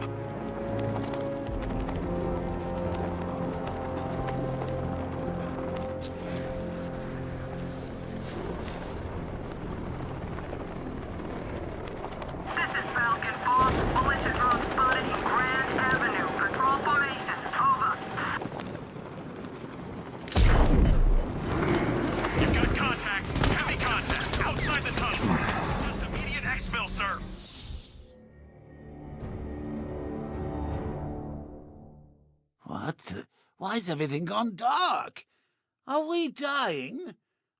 This is Falcon 4. Militia drone spotted in Grand Avenue. Patrol formation. Over. You've got contact. Heavy contact. Why's everything gone dark? Are we dying?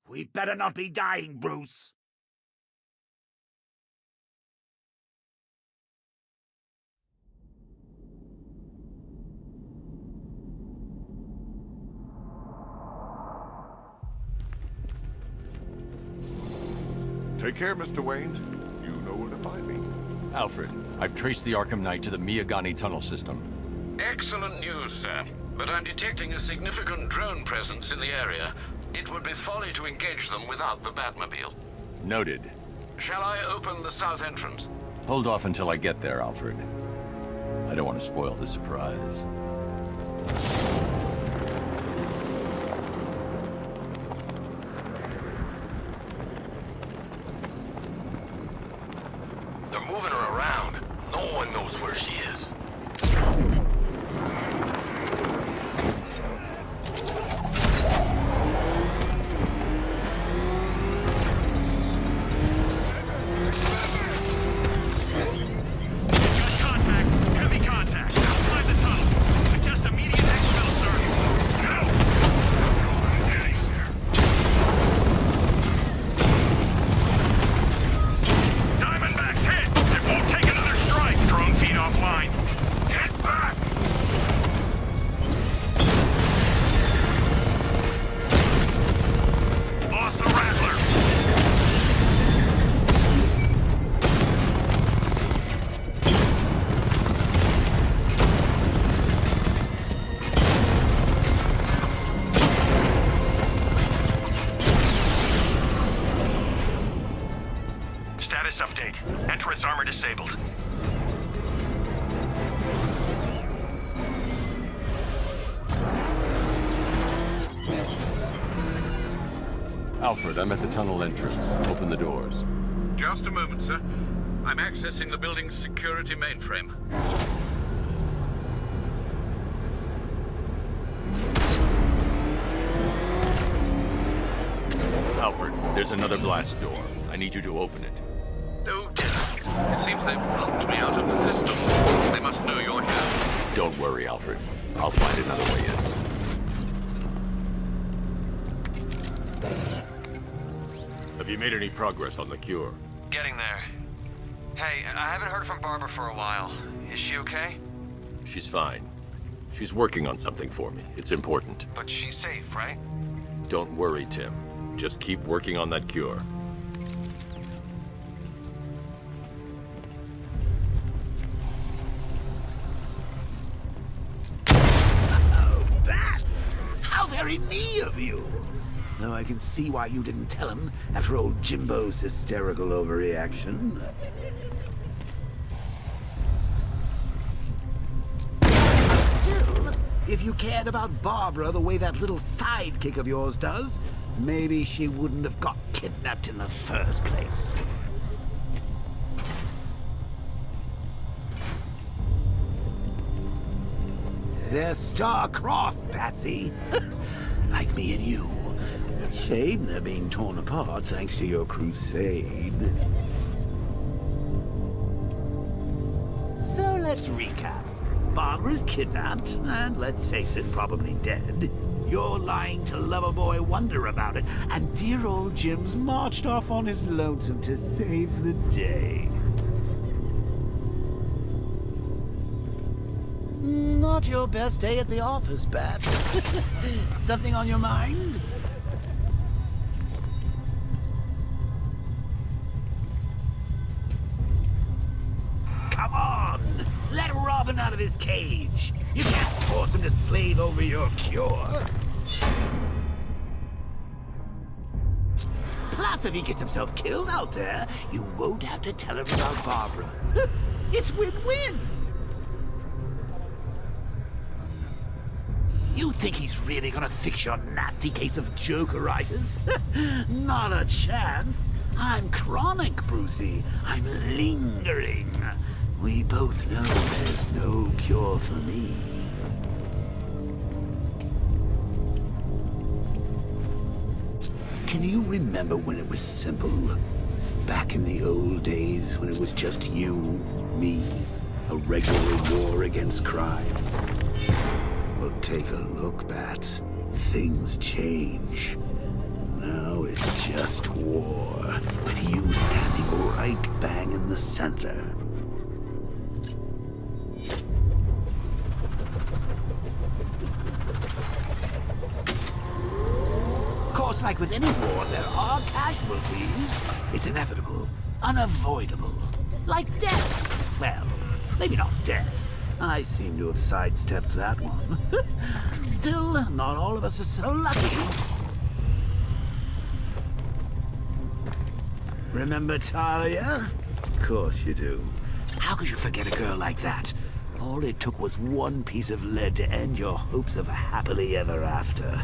We better not be dying, Bruce. Take care, Mr. Wayne. You know where to find me. Alfred, I've traced the Arkham Knight to the Miyagani tunnel system. Excellent news, sir. But I'm detecting a significant drone presence in the area. It would be folly to engage them without the Batmobile. Noted. Shall I open the south entrance? Hold off until I get there, Alfred. I don't want to spoil the surprise. They're moving her around. No one knows where she is. Status update. Entrance armor disabled. Alfred, I'm at the tunnel entrance. Open the doors. Just a moment, sir. I'm accessing the building's security mainframe. Alfred, there's another blast door. I need you to open it. Oh, dear. It seems they've blocked me out of the system. They must know you're here. Don't worry, Alfred. I'll find another way in. Have you made any progress on the cure? Getting there. Hey, I haven't heard from Barbara for a while. Is she okay? She's fine. She's working on something for me. It's important. But she's safe, right? Don't worry, Tim. Just keep working on that cure. Oh, bats! How very me of you! Though I can see why you didn't tell him after old Jimbo's hysterical overreaction. Still, if you cared about Barbara the way that little sidekick of yours does, maybe she wouldn't have got kidnapped in the first place. They're star-crossed, Patsy. Like me and you. Shame they're being torn apart thanks to your crusade. So let's recap. Barbara's kidnapped, and let's face it, probably dead. You're lying to Loverboy Wonder about it, and dear old Jim's marched off on his lonesome to save the day. Not your best day at the office, Bat. Something on your mind? Come on! Let Robin out of his cage! You can't force him to slave over your cure! Plus, if he gets himself killed out there, you won't have to tell him about Barbara. It's win-win! You think he's really gonna fix your nasty case of Jokeritis? Not a chance. I'm chronic, Brucey. I'm lingering. We both know there's no cure for me. Can you remember when it was simple? Back in the old days when it was just you, me, a regular war against crime? Well, take a look, Bats. Things change. Now it's just war, with you standing right bang in the center. Of course, like with any war, there are casualties. It's inevitable, unavoidable. Like death. Well, maybe not death. I seem to have sidestepped that one. Still, not all of us are so lucky. Remember Talia? Of course you do. How could you forget a girl like that? All it took was one piece of lead to end your hopes of a happily ever after.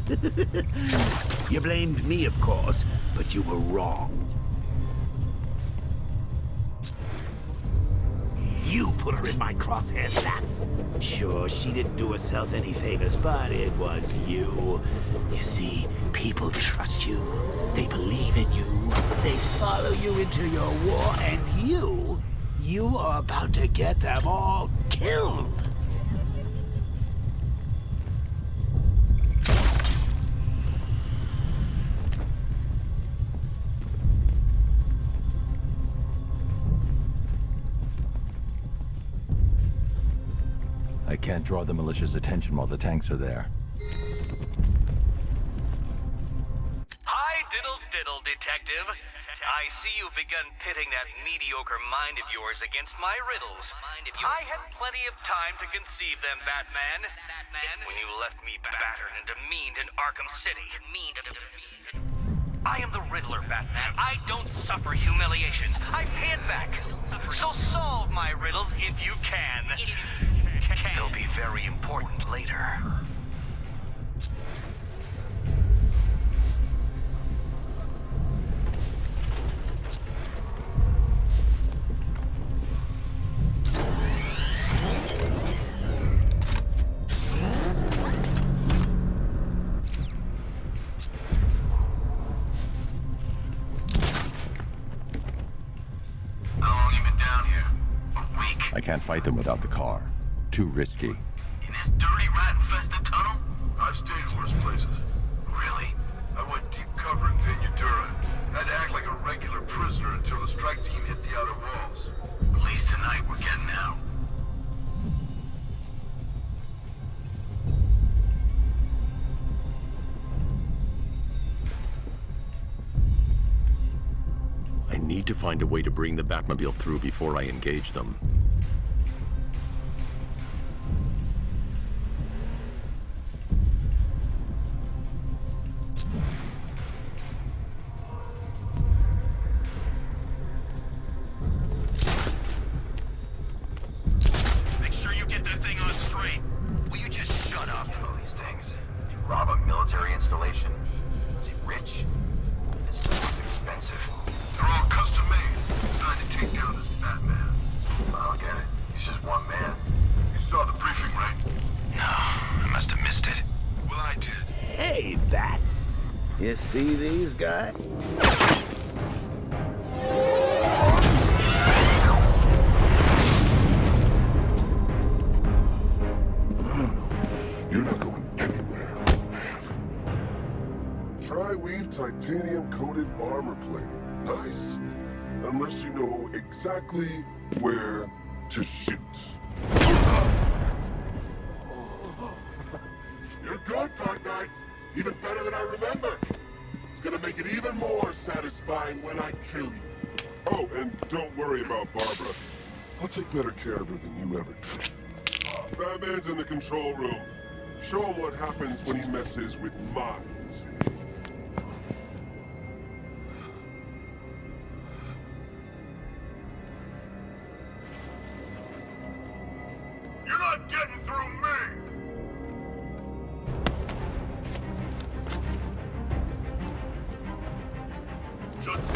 You blamed me, of course, but you were wrong. You put her in my crosshairs, that's... Sure, she didn't do herself any favors, but it was you. You see, people trust you. They believe in you. They follow you into your war, and you are about to get them all killed. I can't draw the militia's attention while the tanks are there. Hi, diddle, detective. I see you've begun pitting that mediocre mind of yours against my riddles. I had plenty of time to conceive them, Batman. When you left me battered and demeaned in Arkham City. I am the Riddler, Batman. I don't suffer humiliation. I pay it back. So solve my riddles if you can. They'll be very important later. How long you been down here? A week? I can't fight them without the car. Too risky. In this dirty rat-infested tunnel? I've stayed worse places. Really? I went deep cover in Vingadura. Had to act like a regular prisoner until the strike team hit the outer walls. At least tonight we're getting out. I need to find a way to bring the Batmobile through before I engage them. Make sure you get that thing on straight. Will you just shut up? All these things. You rob a military installation. Is he rich? This stuff looks expensive. They're all custom made, designed to take down this Batman. I don't get it. He's just one man. You saw the briefing, right? No, I must have missed it. Well, I did. Hey, Bats. You see these guys? You're not going anywhere. Tri-weave titanium-coated armor plate. Nice. Unless you know exactly where to shoot. You're good, Dark Knight. Even better than I remember. It's gonna make it even more satisfying when I kill you. Oh, and don't worry about Barbara. I'll take better care of her than you ever did. Batman's in the control room. Show him what happens when he messes with minds. You're not getting through me! Just...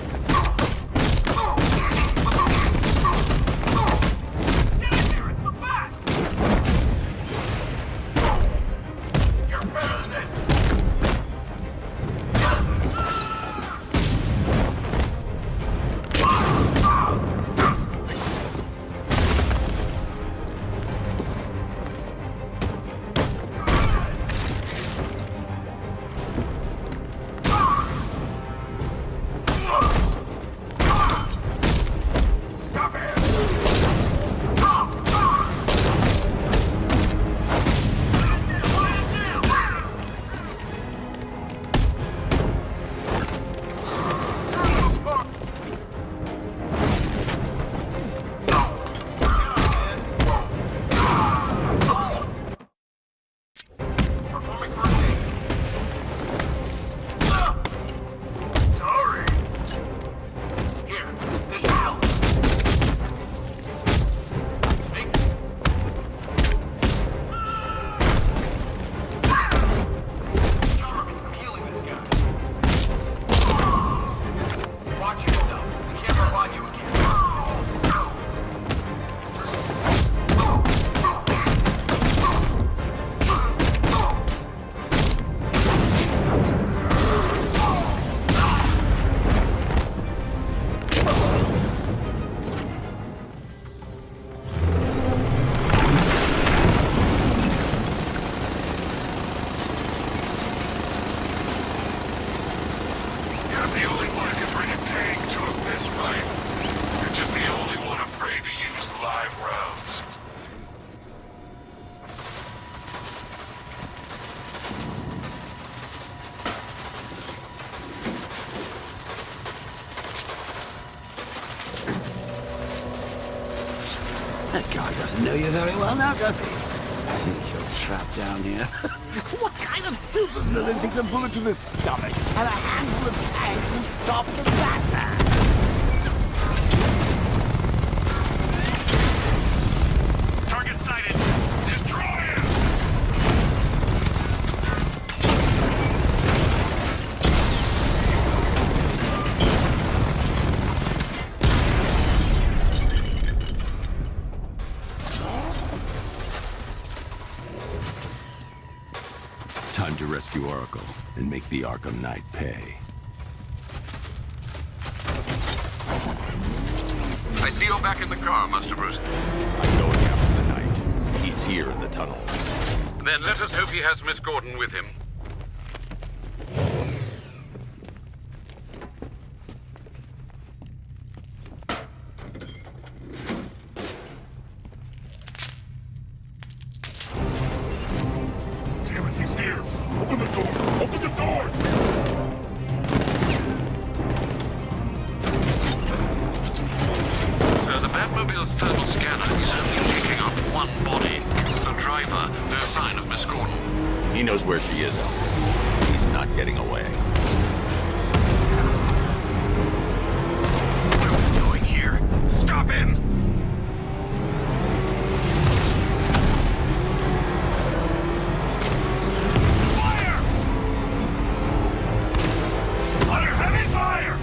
Get in there! It's the Bat! You're better than this! That guy doesn't know you very well now, does he? I think you're trapped down here. What kind of supervillain takes a bullet to the stomach and a handful of tanks and stop the Batman? Target sighted. Destroy him! Time to rescue Oracle and make the Arkham Knight pay. I see you're back in the car, Master Bruce. I'm going after the Knight. He's here in the tunnel. Then let us hope he has Miss Gordon with him. Damn it, he's here! Open the door! Open the doors! Sir, the Batmobile's thermal scanner is only picking up one body. The driver, no sign of Miss Gordon. He knows where she is, Alfred. He's not getting away. What are we doing here? Stop him! Fire! Under heavy fire!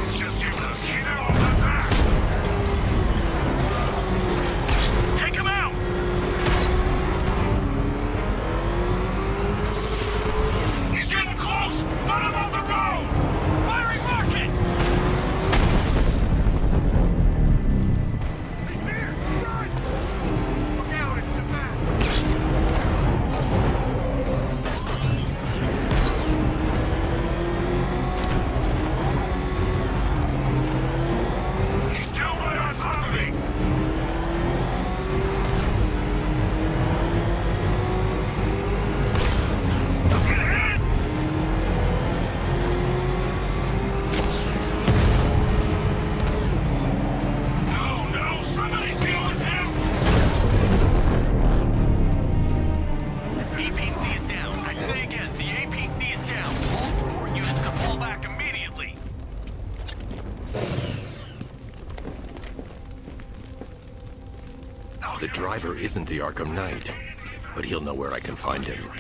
It's just you left. Get out of my back! Take him out! He's getting close! Let him off the road! Firing rocket! He's here! Run! Look out, it's the back! He's still right on top of me! Don't get hit! No, no, somebody deal with him! APC is down. I say again, the APC is down. All support units to pull back immediately. The driver isn't the Arkham Knight, but he'll know where I can find him.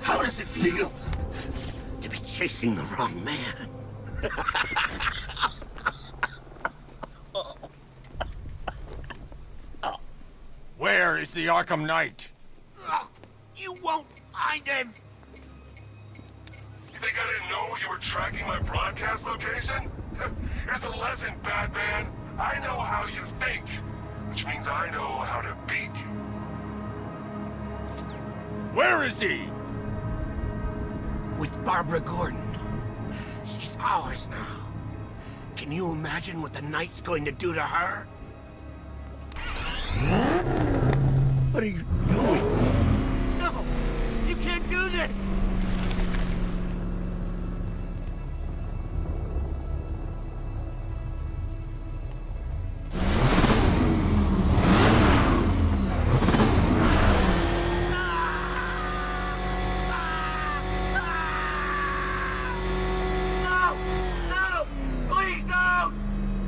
How does it feel to be chasing the wrong man? Where is the Arkham Knight? You won't find him! You think I didn't know you were tracking my broadcast location? Here's a lesson, Batman. I know how you think, which means I know how to beat you. Where is he? With Barbara Gordon. She's ours now. Can you imagine what the Knight's going to do to her? What are you doing? No! You can't do this!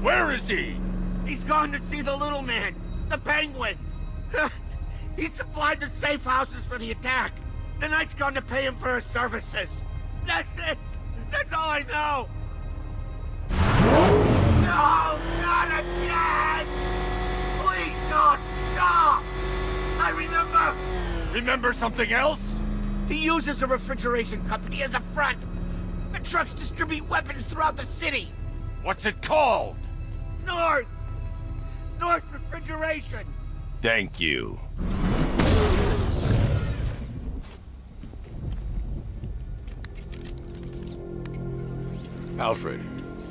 Where is he? He's gone to see the little man, the Penguin. He supplied the safe houses for the attack. The Knight's gone to pay him for his services. That's it. That's all I know. No, not again! Please don't stop! I remember! Remember something else? He uses a refrigeration company as a front. The trucks distribute weapons throughout the city. What's it called? North Refrigeration. Thank you. Alfred,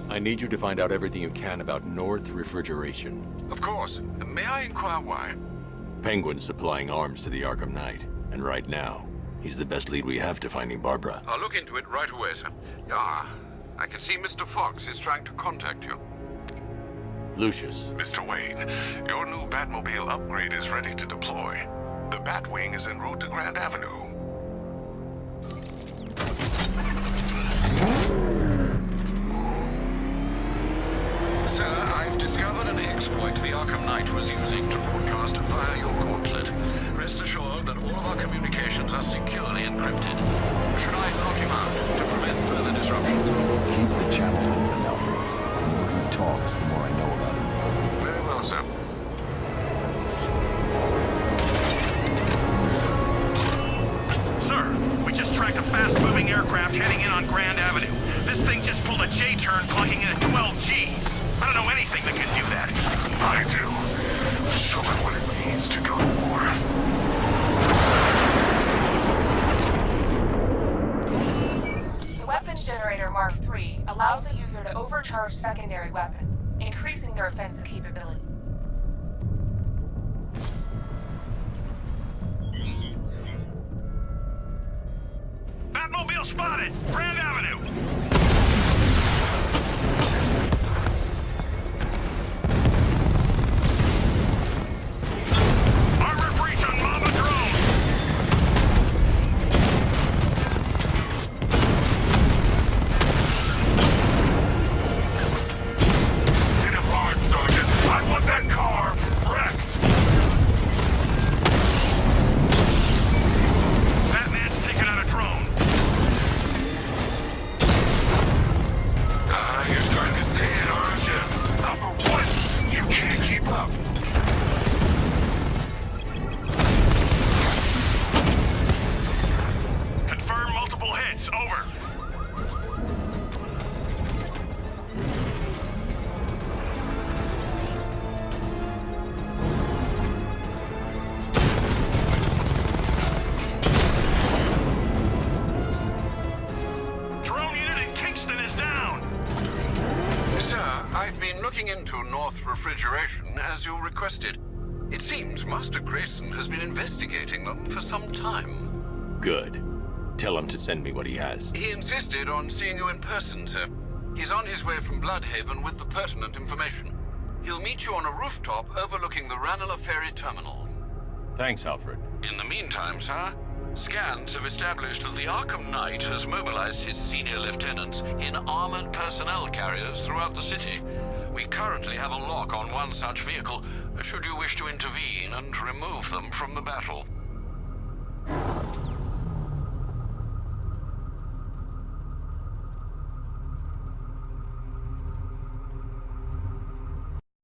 I need you to find out everything you can about North Refrigeration. Of course. May I inquire why? Penguin's supplying arms to the Arkham Knight, and right now, he's the best lead we have to finding Barbara. I'll look into it right away, sir. Ah, I can see Mr. Fox is trying to contact you. Lucius. Mr. Wayne, your new Batmobile upgrade is ready to deploy. The Batwing is en route to Grand Avenue. Sir, I've discovered an exploit the Arkham Knight was using to broadcast via your gauntlet. Rest assured that all of our communications are securely encrypted. Should I lock him out to prevent further disruptions? Keep the channel open, Alfred. The more he talks, the more I know about him. Very well, sir. Sir, we just tracked a fast-moving aircraft heading in on Grand Avenue. This thing just pulled a J-turn, clocking in at 12G. I don't know anything that can do that. I do. Show me what it means to go to war. The weapons generator Mark III allows the user to overcharge secondary weapons, increasing their offensive capability. Batmobile spotted! Grand Avenue! Armor breach on Mama drone! Hit him hard, Sergeant. I want that car wrecked. Batman's taking out a drone. You're starting to see it, aren't you? Number one, you can't keep up. Confirm multiple hits. Over. Drone unit in Kingston is down. Sir, I've been looking into North Refrigeration as you requested. It seems Master Grayson has been investigating them for some time. Good. Tell him to send me what he has. He insisted on seeing you in person, sir. He's on his way from Bloodhaven with the pertinent information. He'll meet you on a rooftop overlooking the Ranelagh Ferry Terminal. Thanks, Alfred. In the meantime, sir, scans have established that the Arkham Knight has mobilized his senior lieutenants in armored personnel carriers throughout the city. We currently have a lock on one such vehicle, should you wish to intervene and remove them from the battle.